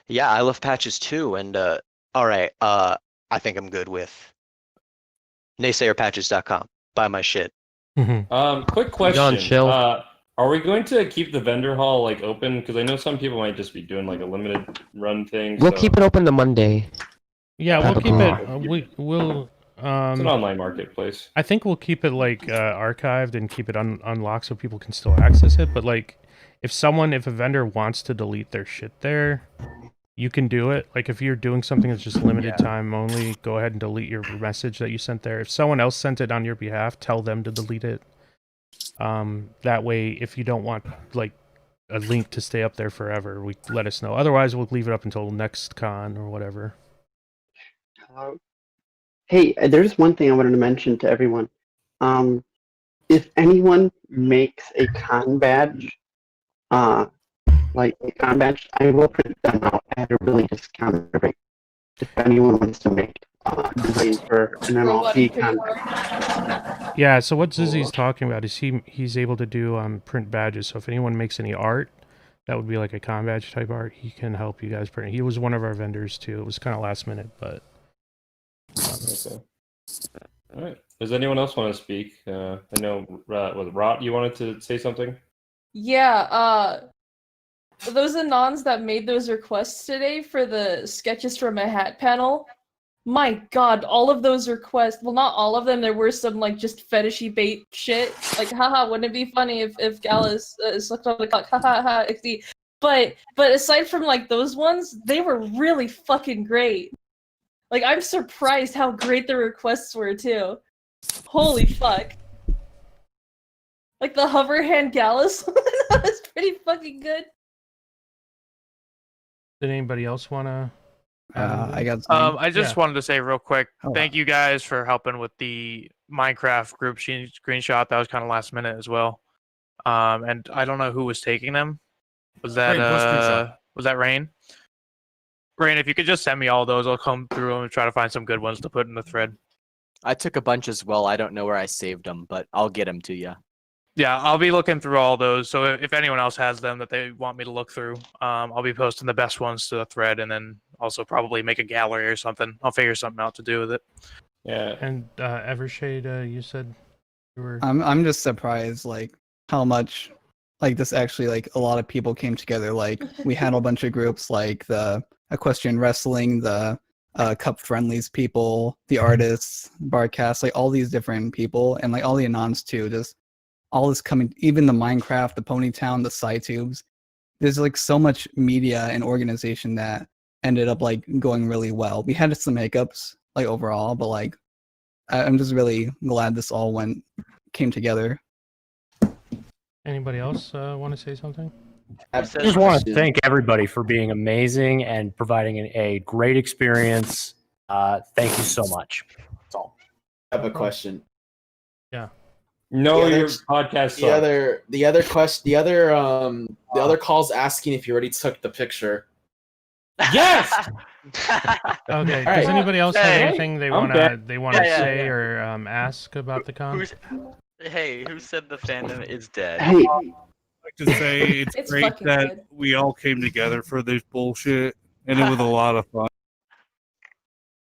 Speaker 9: Yeah, I love patches too. And all right, I think I'm good with naysayerpatches.com. Buy my shit.
Speaker 4: Quick question.
Speaker 1: John, chill.
Speaker 4: Are we going to keep the vendor hall like open? Because I know some people might just be doing like a limited run thing.
Speaker 1: We'll
Speaker 4: so
Speaker 1: keep it open the Monday.
Speaker 2: Yeah, we'll
Speaker 1: Have a
Speaker 2: keep
Speaker 1: call.
Speaker 2: it. We'll.
Speaker 4: It's an online marketplace.
Speaker 2: I think we'll keep it like archived and keep it unlocked so people can still access it. But like, if a vendor wants to delete their shit there, you can do it. Like if you're doing something that's just limited time only, go ahead and delete your message that you sent there. If someone else sent it on your behalf, tell them to delete it. That way, if you don't want like a link to stay up there forever, let us know. Otherwise, we'll leave it up until next con or whatever.
Speaker 5: Hey, there's one thing I wanted to mention to everyone. If anyone makes a con badge, I will print them out at a really discounted rate. If anyone wants to make designs for an MLP con badge.
Speaker 2: Yeah, so what Zizzy's talking about is he's able to do print badges. So if anyone makes any art, that would be like a con badge type art, he can help you guys print. He was one of our vendors too. It was kind of last minute, but.
Speaker 4: Okay. All right. Does anyone else want to speak? I know, was Rot, you wanted to say something?
Speaker 10: Yeah, those Anons that made those requests today for the sketches from a hat panel, my god, all of those requests, well, not all of them, there were some, like, just fetishy bait shit, like, haha, wouldn't it be funny if Gallus sucked on the cock, haha, ha, XD. But aside from, like, those ones, they were really fucking great. Like, I'm surprised how great the requests were, too. Holy fuck. Like, the hover hand Gallus one, that was pretty fucking good.
Speaker 2: Did anybody else want to?
Speaker 11: I got.
Speaker 12: I just wanted to say real quick, thank you guys for helping with the Minecraft group screenshot. That was kind of last minute as well. And I don't know who was taking them. Was that Rain? Rain, if you could just send me all those, I'll come through them and try to find some good ones to put in the thread.
Speaker 3: I took a bunch as well. I don't know where I saved them, but I'll get them to you.
Speaker 12: Yeah, I'll be looking through all those. So if anyone else has them that they want me to look through, I'll be posting the best ones to the thread, and then also probably make a gallery or something. I'll figure something out to do with it.
Speaker 4: Yeah.
Speaker 2: And Evershade, you said you were.
Speaker 11: I'm just surprised, like how much, like this actually, like a lot of people came together. Like we had a bunch of groups, like the Equestrian Wrestling, the Cup Friendlies people, the artists, Barcast, like all these different people, and like all the Anons too. Just all this coming, even the Minecraft, the Ponytown, the SciTubes. There's like so much media and organization that ended up like going really well. We had some hiccups like overall, but like I'm just really glad this all came together.
Speaker 2: Anybody else want to say something?
Speaker 13: I just want to thank everybody for being amazing and providing a great experience. Thank you so much. That's all.
Speaker 14: I have a question.
Speaker 2: Yeah.
Speaker 4: No, your podcast.
Speaker 14: The other call's asking if you already took the picture.
Speaker 4: Yes.
Speaker 2: Okay.
Speaker 14: All right.
Speaker 2: Does anybody else have anything they want to
Speaker 7: Yeah,
Speaker 2: say or ask about the con?
Speaker 7: Hey, who said the fandom is dead?
Speaker 5: Hey,
Speaker 15: like to say it's,
Speaker 10: It's
Speaker 15: great
Speaker 10: fucking
Speaker 15: that
Speaker 10: good.
Speaker 15: we all came together for this bullshit, and it was a lot of fun.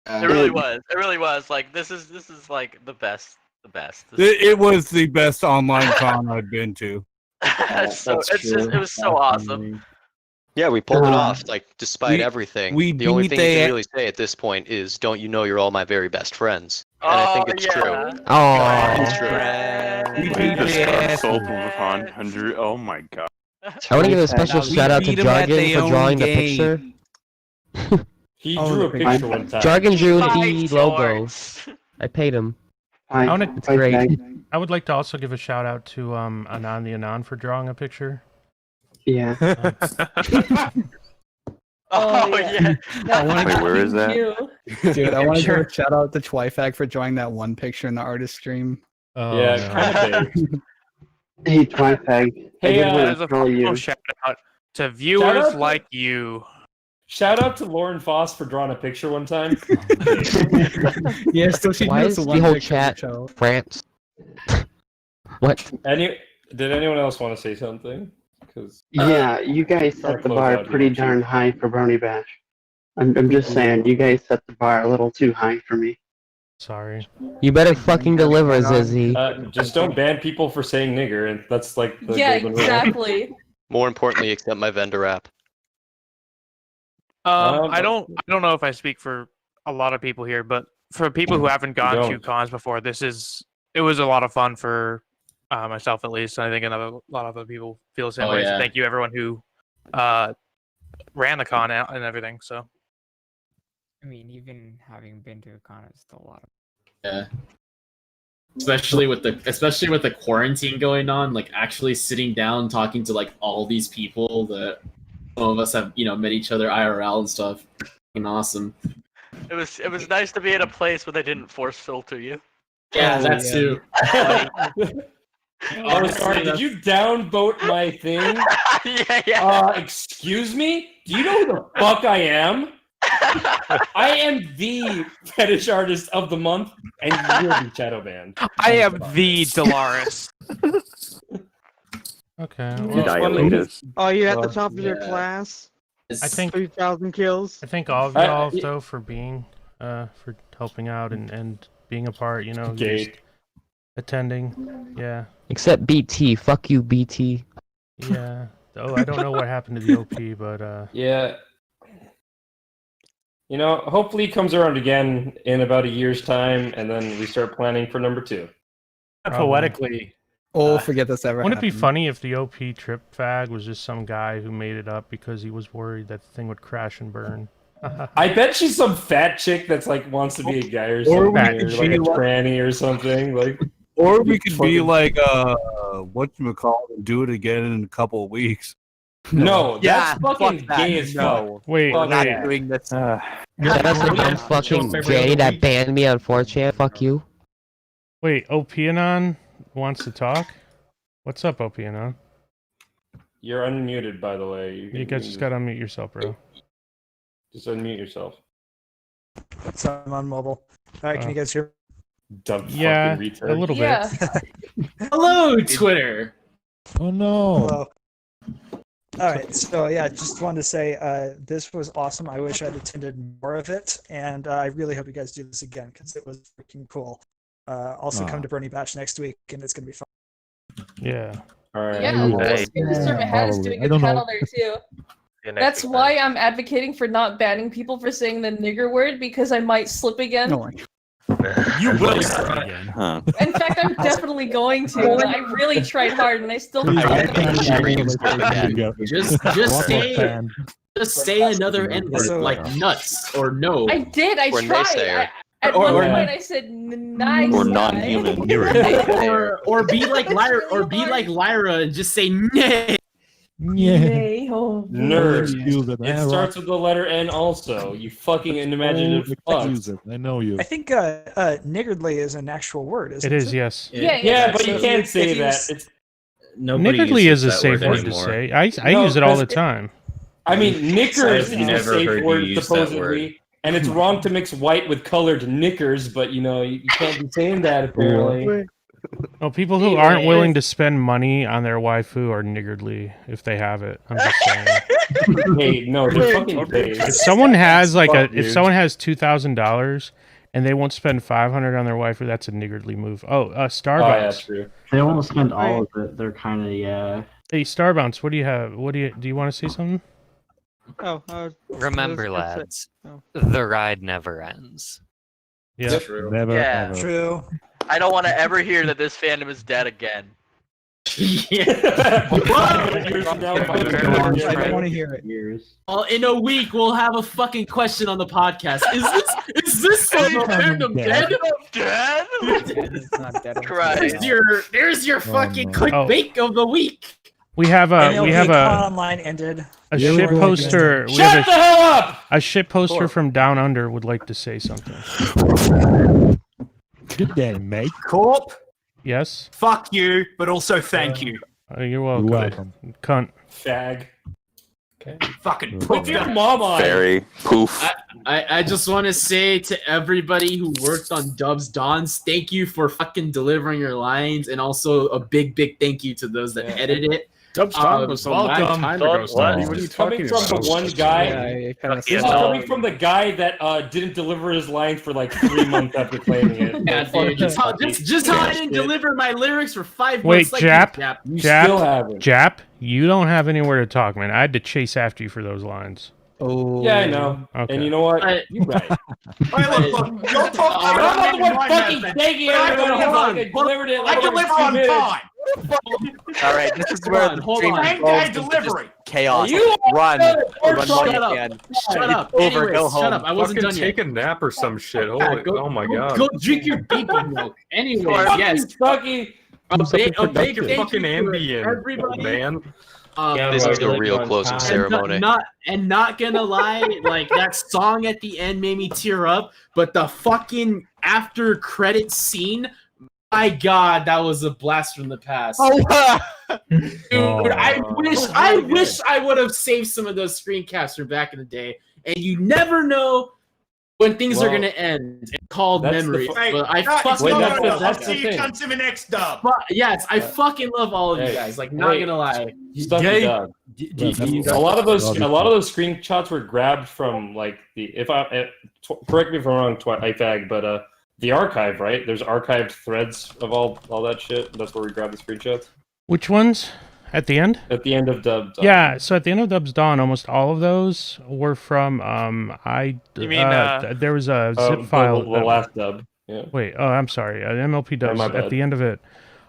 Speaker 7: It really was. It really was. Like this is like the best. The best.
Speaker 15: It was the best online con I've been to.
Speaker 7: It was so awesome.
Speaker 9: Yeah, we pulled it off. Like, despite everything,
Speaker 15: we
Speaker 9: the only
Speaker 15: beat
Speaker 9: thing you
Speaker 15: the-
Speaker 9: can really say at this point is, "Don't you know you're all my very best friends?" And I think it's true.
Speaker 1: Oh.
Speaker 9: It's true.
Speaker 16: Oh my god.
Speaker 1: I want to give a special shout out to Jargon for drawing the picture.
Speaker 4: He drew a picture one time.
Speaker 1: Jargon drew the logo. I paid him. It's great.
Speaker 2: I would like to also give a shout out to Anan the Anon for drawing a picture.
Speaker 5: Yeah.
Speaker 10: Oh yeah.
Speaker 16: Wait, where is that?
Speaker 11: Dude, I want to give a shout out to Twifag for drawing that one picture in the artist stream.
Speaker 2: Oh,
Speaker 4: Yeah,
Speaker 5: Hey, Twifag.
Speaker 12: Hey,
Speaker 5: I did want
Speaker 12: there's
Speaker 5: to
Speaker 12: a
Speaker 5: tell you.
Speaker 12: shout out to viewers like you.
Speaker 4: Shout out to Lauren Foss for drawing a picture one time.
Speaker 11: Yeah, still she
Speaker 1: Why
Speaker 11: knows
Speaker 1: is
Speaker 11: the
Speaker 1: the
Speaker 11: one
Speaker 1: whole
Speaker 11: picture of
Speaker 1: chat
Speaker 11: the show.
Speaker 1: France? What?
Speaker 4: Did anyone else want to say something? Because
Speaker 5: Yeah, you guys set the bar pretty darn high for Brony Bash. I'm just saying, you guys set the bar a little too high for me.
Speaker 2: Sorry.
Speaker 1: You better fucking deliver, Zizzy.
Speaker 4: Just don't ban people for saying nigger, and that's like the
Speaker 10: Yeah,
Speaker 4: golden rule.
Speaker 10: exactly.
Speaker 9: More importantly, accept my vendor app.
Speaker 12: I don't know if I speak for a lot of people here, but for people who haven't gone to
Speaker 4: don't.
Speaker 12: cons before, it was a lot of fun for myself at least. And I think a lot of other people feel the same way. So thank you everyone who ran the con out and everything. So
Speaker 17: I mean, even having been to a con, it's still a lot of.
Speaker 18: Yeah. Especially with the quarantine going on, like actually sitting down talking to like all these people that some of us have, met each other IRL and stuff. Fucking awesome.
Speaker 7: It was nice to be in a place where they didn't force filter you.
Speaker 18: Yeah, that too.
Speaker 4: Oh, sorry. Did you downvote my thing?
Speaker 7: Yeah.
Speaker 4: Excuse me? Do you know who the fuck I am? I am the fetish artist of the month, and you're the shadow band.
Speaker 12: I am the Dolaris.
Speaker 2: Okay.
Speaker 19: Oh, you're at the top of your class?
Speaker 2: I think
Speaker 19: 3,000 kills?
Speaker 2: I think all of y'all though for being for helping out and being a part, just attending. Yeah.
Speaker 1: Except BT. Fuck you, BT.
Speaker 2: Yeah. Oh, I don't know what happened to the OP, but
Speaker 4: Yeah. Hopefully it comes around again in about a year's time, and then we start planning for number 2.
Speaker 13: Poetically.
Speaker 11: Oh, forget this ever
Speaker 2: Wouldn't it be
Speaker 11: happened.
Speaker 2: funny if the OP trip fag was just some guy who made it up because he was worried that the thing would crash and burn?
Speaker 4: I bet she's some fat chick that's like wants to be a guy or
Speaker 15: Or
Speaker 4: something,
Speaker 15: we
Speaker 4: or
Speaker 15: could
Speaker 4: like
Speaker 15: be
Speaker 4: a
Speaker 15: like-
Speaker 4: tranny or something. Like,
Speaker 15: Or we could be
Speaker 4: fucking-
Speaker 15: like, whatchamacallit, and do it again in a couple of weeks.
Speaker 4: No,
Speaker 19: Yeah,
Speaker 4: that's fucking
Speaker 19: fuck that.
Speaker 4: gay as
Speaker 19: No.
Speaker 4: fuck.
Speaker 2: Wait,
Speaker 4: Fuck
Speaker 19: Not
Speaker 4: that.
Speaker 19: doing this.
Speaker 1: That's the dumb fucking gay that banned me on 4chan. Fuck you.
Speaker 2: Wait, OPanon wants to talk? What's up, OPanon?
Speaker 4: You're unmuted, by the way.
Speaker 2: You guys just gotta unmute yourself, bro.
Speaker 4: Just unmute yourself.
Speaker 20: So I'm on mobile. All right, can you guys hear?
Speaker 4: Dumb
Speaker 2: Yeah,
Speaker 4: fucking retard.
Speaker 2: a little bit.
Speaker 10: Yeah.
Speaker 18: Hello, Twitter.
Speaker 13: Oh no.
Speaker 20: Hello. All right, so yeah, just wanted to say this was awesome. I wish I'd attended more of it, and I really hope you guys do this again because it was freaking cool. Also, come to Bernie Batch next week, and it's gonna be fun.
Speaker 2: Yeah.
Speaker 4: All right.
Speaker 10: Yeah, Mr. Mahat is doing a panel there too. That's why I'm advocating for not banning people for saying the nigger word because I might slip again.
Speaker 13: You will
Speaker 10: In fact, I'm definitely going to. I really tried hard, and I still.
Speaker 18: Just say another N word like nuts or no.
Speaker 10: I did. I tried. At one point, I said nice.
Speaker 18: Or
Speaker 10: non-human.
Speaker 18: or be like Lyra and just say nay.
Speaker 10: Nay, oh.
Speaker 4: Nerd. It starts with the letter N also. You fucking unimaginative fuck.
Speaker 13: I know you.
Speaker 20: I think niggardly is an actual word, isn't
Speaker 2: It
Speaker 20: it?
Speaker 2: is, yes.
Speaker 4: Yeah, but you can't say that. It's
Speaker 2: Niggardly is a safe word to say. I use it all the time.
Speaker 4: I mean, knickers
Speaker 18: I've
Speaker 4: is a
Speaker 18: never
Speaker 4: safe
Speaker 18: heard you
Speaker 4: word,
Speaker 18: use that
Speaker 4: supposedly,
Speaker 18: word.
Speaker 4: and it's wrong to mix white with colored knickers, but you can't be saying that apparently.
Speaker 2: Well, people who aren't willing to spend money on their waifu are niggardly if they have it. I'm just saying.
Speaker 4: Hey, no, they're fucking babes.
Speaker 2: If someone has like
Speaker 4: Fuck,
Speaker 2: if
Speaker 4: dude.
Speaker 2: someone has $2,000 and they won't spend $500 on their waifu, that's a niggardly move. Oh, Starbounce.
Speaker 4: true.
Speaker 21: They won't spend all of it. They're kind of yeah.
Speaker 2: Hey, Starbounce, what do you have? Do you want to say something?
Speaker 19: Oh,
Speaker 22: Remember,
Speaker 19: I was gonna
Speaker 22: lads,
Speaker 19: say- oh.
Speaker 22: the ride never ends.
Speaker 2: Yeah,
Speaker 6: True.
Speaker 13: Never,
Speaker 7: Yeah.
Speaker 13: ever.
Speaker 20: True.
Speaker 7: I don't want to ever hear that this fandom is dead again.
Speaker 18: Yeah.
Speaker 11: I don't want to hear it.
Speaker 18: Well, in a week we'll have a fucking question on the podcast. Is this fandom dead?
Speaker 7: Dead?
Speaker 17: It's not dead.
Speaker 7: Christ.
Speaker 18: There's your fucking clickbait of the week.
Speaker 2: We have a
Speaker 20: Online ended.
Speaker 2: a shit poster. We
Speaker 4: Shut
Speaker 2: have
Speaker 4: the hell up!
Speaker 2: a shit poster from Down Under would like to say something.
Speaker 13: Good day, mate.
Speaker 23: Corp,
Speaker 2: Yes.
Speaker 23: fuck you, but also thank you.
Speaker 2: You're welcome.
Speaker 13: You're welcome.
Speaker 2: Cunt.
Speaker 4: Fag. Okay.
Speaker 23: Fucking
Speaker 4: Put
Speaker 23: put
Speaker 4: your mom on.
Speaker 16: Fairy. Poof.
Speaker 18: I just want to say to everybody who worked on Dubs Dons, thank you for fucking delivering your lines, and also a big thank you to those that edited it.
Speaker 6: Dubs Don was a long time ago. Stevie. What are you talking
Speaker 4: Coming from
Speaker 6: about?
Speaker 4: the one guy.
Speaker 17: Kinda
Speaker 4: This is coming from the guy that didn't deliver his lines for like 3 months after claiming it.
Speaker 18: Yeah, dude, just how I didn't deliver my lyrics for 5
Speaker 2: Wait,
Speaker 18: months.
Speaker 2: Jap,
Speaker 4: You still haven't.
Speaker 2: Jap, you don't have anywhere to talk, man. I had to chase after you for those lines.
Speaker 11: Oh.
Speaker 4: Yeah, I know.
Speaker 2: Okay.
Speaker 4: And you know what? You're right.
Speaker 23: Hey, look, don't talk
Speaker 4: I'm
Speaker 23: about
Speaker 4: not the one
Speaker 23: my
Speaker 4: fucking
Speaker 23: method.
Speaker 4: begging
Speaker 23: But I
Speaker 4: everyone
Speaker 23: deliver
Speaker 4: who
Speaker 23: on-
Speaker 4: fucking delivered it.
Speaker 23: I
Speaker 4: Like
Speaker 23: deliver
Speaker 4: every 2
Speaker 23: on
Speaker 4: minutes.
Speaker 23: time.
Speaker 3: All right, this is where the
Speaker 18: hold
Speaker 3: stream
Speaker 18: on.
Speaker 3: evolves into
Speaker 23: delivery.
Speaker 3: just chaos.
Speaker 4: You
Speaker 3: Run
Speaker 18: Shut
Speaker 3: money
Speaker 18: up.
Speaker 3: again.
Speaker 18: Shut up.
Speaker 3: Over,
Speaker 18: Anyways,
Speaker 3: go home.
Speaker 18: shut up. I wasn't
Speaker 6: Fucking
Speaker 18: done yet.
Speaker 6: take a nap or some shit.
Speaker 18: Yeah,
Speaker 6: Holy,
Speaker 18: go-
Speaker 6: oh my
Speaker 18: go-
Speaker 6: god.
Speaker 18: Go drink your baby milk. Anyways, yes.
Speaker 4: Fucking
Speaker 18: A big
Speaker 6: Take your
Speaker 18: thank you
Speaker 6: fucking
Speaker 18: to
Speaker 6: Ambien, old
Speaker 18: everybody.
Speaker 6: man.
Speaker 9: This is the
Speaker 4: like
Speaker 9: real
Speaker 4: on
Speaker 9: closing
Speaker 4: time.
Speaker 9: ceremony.
Speaker 18: Not gonna lie, like that song at the end made me tear up, but the fucking after credit scene, my god, that was a blast from the past. Dude, I wish I would have saved some of those screen caps from back in the day. And you never know when things are gonna end. It's called
Speaker 4: that's the
Speaker 18: memory.
Speaker 4: fu-
Speaker 18: But I
Speaker 23: It's
Speaker 18: fucking
Speaker 23: not
Speaker 4: that's the-
Speaker 23: enough.
Speaker 4: that's
Speaker 23: I'll
Speaker 4: the
Speaker 23: see you
Speaker 4: thing.
Speaker 23: cunts in the next dub.
Speaker 18: yes, I fucking love all of you
Speaker 4: Hey,
Speaker 18: guys. Like, not
Speaker 4: hey,
Speaker 18: gonna lie.
Speaker 4: Stucky
Speaker 8: Gay-
Speaker 4: dog. A lot of those screenshots were grabbed from like correct me if I'm wrong, IFAG, but the archive, right? There's archived threads of all that shit. That's where we grab the screenshots.
Speaker 2: Which ones? At the end?
Speaker 4: At the end of Dub.
Speaker 2: Yeah, so at the end of Dub's Dawn, almost all of those were from
Speaker 12: You mean,
Speaker 2: there was a zip file.
Speaker 4: The last dub. Yeah.
Speaker 2: Wait, I'm sorry. MLP Dubs
Speaker 4: my
Speaker 2: at
Speaker 4: bad.
Speaker 2: the end of it.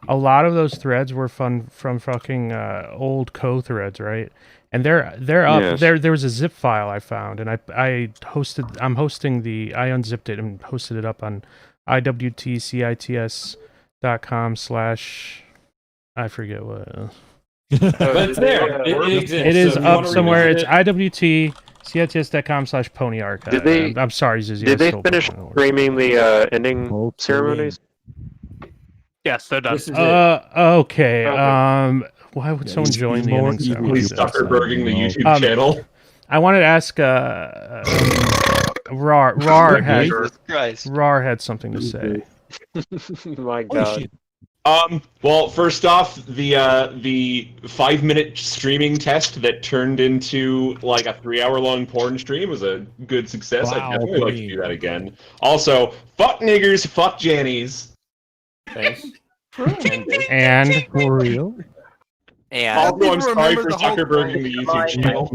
Speaker 2: A lot of those threads were from fucking old co-threads, right? And they're up.
Speaker 16: Yes.
Speaker 2: There was a zip file I found, and I unzipped it and hosted it up on iwtcits.com/ I forget what.
Speaker 4: But it's there. It exists.
Speaker 2: It is
Speaker 4: So if you
Speaker 2: up
Speaker 4: wanna
Speaker 2: somewhere. It's
Speaker 4: revisit
Speaker 2: iwtcits.com/pony archive.
Speaker 24: Did they-
Speaker 2: I'm sorry, Zizzy.
Speaker 24: Did
Speaker 2: I
Speaker 24: they
Speaker 2: stole
Speaker 24: finish
Speaker 2: Pokemon Award.
Speaker 24: streaming the ending ceremonies?
Speaker 12: Yes, they're done.
Speaker 4: This is it.
Speaker 2: Okay. Why would someone join the ending ceremony?
Speaker 6: Zuckerberging the YouTube channel.
Speaker 2: I wanted to ask Rar had
Speaker 9: Jesus Christ.
Speaker 2: Rar had something to say.
Speaker 24: My God.
Speaker 25: Well, first off, the 5-minute streaming test that turned into like a 3-hour-long porn stream was a good success.
Speaker 13: Wow,
Speaker 25: I'd definitely like to do that again. Also, fuck niggers, fuck Jannies.
Speaker 4: Thanks.
Speaker 2: And
Speaker 13: for real.
Speaker 3: And
Speaker 25: Also, I'm sorry for
Speaker 23: remember the whole
Speaker 25: Zuckerberging the YouTube channel.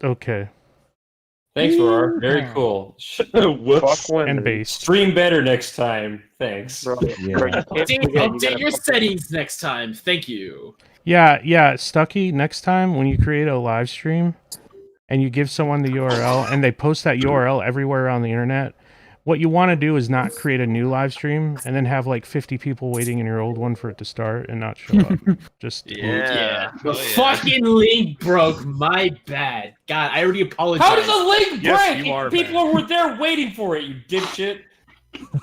Speaker 2: okay.
Speaker 4: Thanks, Roar. Very cool.
Speaker 25: Whoops.
Speaker 2: And base.
Speaker 4: Stream better next time. Thanks.
Speaker 18: Update your settings next time. Thank you.
Speaker 2: Yeah, Stucky, next time when you create a live stream and you give someone the URL and they post that URL everywhere on the internet, what you want to do is not create a new live stream and then have like 50 people waiting in your old one for it to start and not show up. Just
Speaker 18: The fucking link broke. My bad. God, I already apologized.
Speaker 4: How does a link
Speaker 6: Yes,
Speaker 4: break?
Speaker 6: you are,
Speaker 4: People were there waiting for it, you dipshit.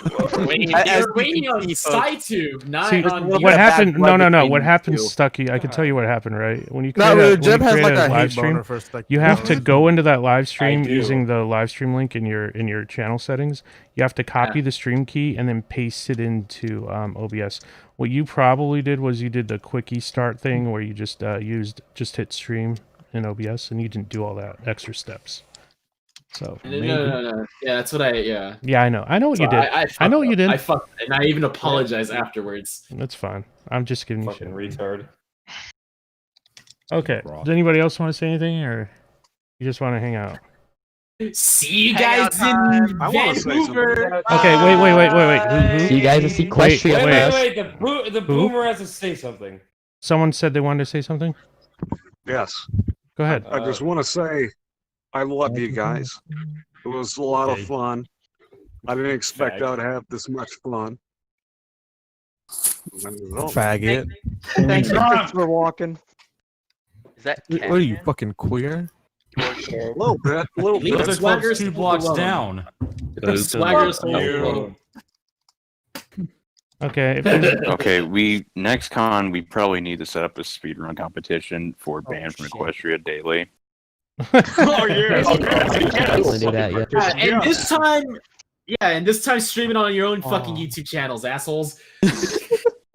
Speaker 18: You're waiting on SciTube, not
Speaker 2: See,
Speaker 18: on.
Speaker 2: what happened? No. What happened, Stucky? I can tell you what happened, right? When you
Speaker 1: No,
Speaker 2: create
Speaker 1: Jeb has like a
Speaker 2: live
Speaker 1: hate
Speaker 2: stream,
Speaker 1: boner for Stucky.
Speaker 2: you have to go into that live stream
Speaker 4: do.
Speaker 2: using the live stream link in your channel settings. You have to copy the stream key and then paste it into OBS. What you probably did was you did the quickie start thing where you just hit stream in OBS and you didn't do all that extra steps. So
Speaker 18: No. Yeah, that's what Yeah.
Speaker 2: Yeah, I know. I know what you
Speaker 18: So
Speaker 2: did. I know what you did.
Speaker 18: I fucked, and I even apologized afterwards.
Speaker 2: That's fine. I'm just giving you shit.
Speaker 4: Fucking retard.
Speaker 2: Okay. Does anybody else want to say anything, or you just want to hang out?
Speaker 18: See you guys in Vancouver.
Speaker 2: Okay. Wait. Who?
Speaker 5: See you guys at Sequestria.
Speaker 4: Wait. The boomer has to say something.
Speaker 2: Someone said they wanted to say something.
Speaker 10: Yes.
Speaker 2: Go ahead.
Speaker 10: I just want to say, I love you guys. It was a lot of fun. I didn't expect I'd have this much fun.
Speaker 1: Faggot.
Speaker 19: Thanks for walking.
Speaker 7: Is that
Speaker 1: What are you, fucking queer?
Speaker 10: A little bit.
Speaker 8: That's what's 2 blocks down.
Speaker 18: Swagger's whole.
Speaker 2: Okay.
Speaker 16: Okay. Next con we probably need to set up a speedrun competition for banned from Equestria Daily.
Speaker 5: Oh yeah. Do that, yeah.
Speaker 18: And this time stream it on your own fucking YouTube channels, assholes.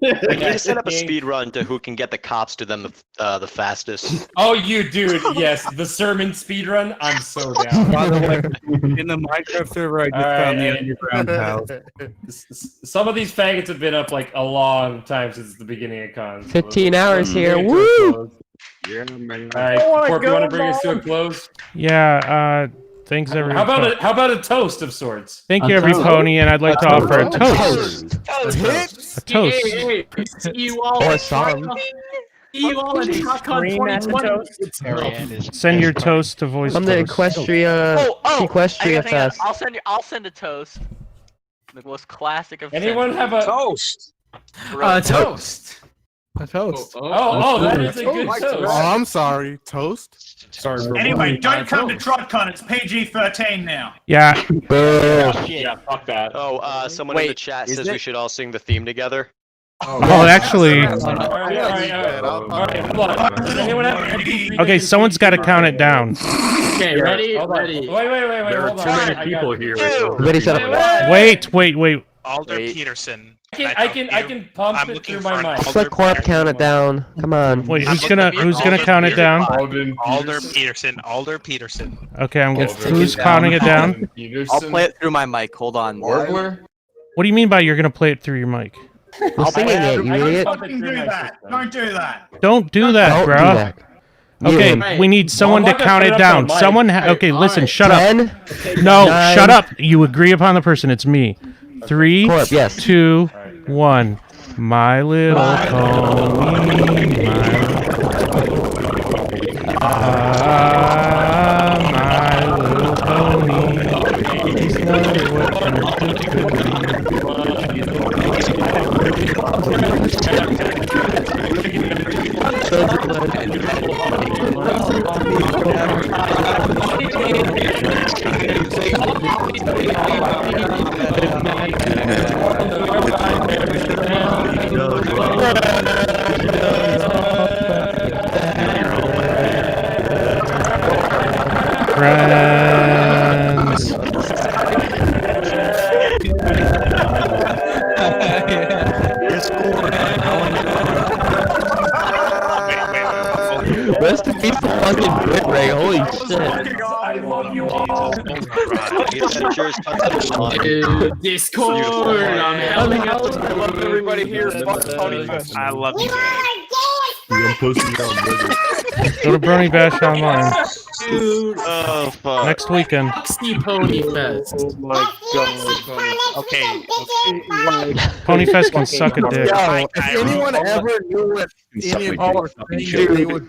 Speaker 9: We need to set up a speed run to who can get the cops to them the fastest.
Speaker 4: Oh, you dude, yes, the sermon speedrun. I'm so down.
Speaker 1: By the way, in the Minecraft server, I just found the underground house.
Speaker 4: Some of these faggots have been up like a long time since the beginning of cons.
Speaker 5: 15 hours here. Woo!
Speaker 10: Yeah, man.
Speaker 4: All right, Corp, you want to bring us to a close?
Speaker 2: Yeah. Thanks, everyone.
Speaker 4: How about a toast of sorts?
Speaker 2: Thank you, every pony, and I'd like to offer a toast. A toast.
Speaker 18: Hey, see you all.
Speaker 5: Or some.
Speaker 18: See you all in TalkCon 2020.
Speaker 2: Send your toast to voice.
Speaker 5: From the Sequestria Fest.
Speaker 7: I'll send a toast. The most classic of.
Speaker 4: Anyone have a
Speaker 10: toast?
Speaker 18: Toast.
Speaker 1: A toast.
Speaker 4: Oh, that is a good toast.
Speaker 1: Oh, I'm sorry. Toast?
Speaker 2: Sorry.
Speaker 23: Anyway, don't come to TrodCon. It's PG-13 now.
Speaker 2: Yeah.
Speaker 25: Yeah, fuck that.
Speaker 9: Oh, someone in the chat says we should all sing the theme together.
Speaker 2: Oh, actually.
Speaker 4: All right, hold on. Anyone have
Speaker 2: Okay, someone's got to count it down.
Speaker 18: Okay, ready?
Speaker 4: Hold on. Wait.
Speaker 16: There are
Speaker 4: Hold on.
Speaker 16: too many people here.
Speaker 5: Ready, set up.
Speaker 2: Wait.
Speaker 7: Alder Peterson.
Speaker 4: I can pump it through my mic.
Speaker 5: Just let Corp count it down. Come on.
Speaker 2: Wait, who's gonna count it down?
Speaker 7: Alder Peterson.
Speaker 2: Okay, who's counting it down?
Speaker 3: I'll play it through my mic. Hold on.
Speaker 2: What do you mean by you're gonna play it through your mic?
Speaker 5: We're singing it, you idiot.
Speaker 23: Fucking do that. Don't do that.
Speaker 2: Don't do that, bro. Okay, we need someone to count it down. Someone. Okay, listen. Shut up.
Speaker 5: 10,
Speaker 2: No,
Speaker 5: 9.
Speaker 2: shut up. You agree upon the person. It's me. 3,
Speaker 5: Corp, yes.
Speaker 2: 2, 1. My little pony. My little pony. He's not friends.
Speaker 5: Rest in peace to fucking Brit Ray. Holy shit.
Speaker 18: Discord. I'm helping out.
Speaker 23: I love everybody here.
Speaker 7: I love you guys.
Speaker 16: I'm posting it on Reddit.
Speaker 2: Go to Brony Bash Online
Speaker 18: Dude.
Speaker 9: Oh fuck.
Speaker 2: next weekend.
Speaker 18: Sea Pony Fest.
Speaker 10: Oh my god.
Speaker 7: Okay.
Speaker 2: Pony Fest can suck a dick.
Speaker 1: Yo, if anyone ever knew what any of you were saying, they would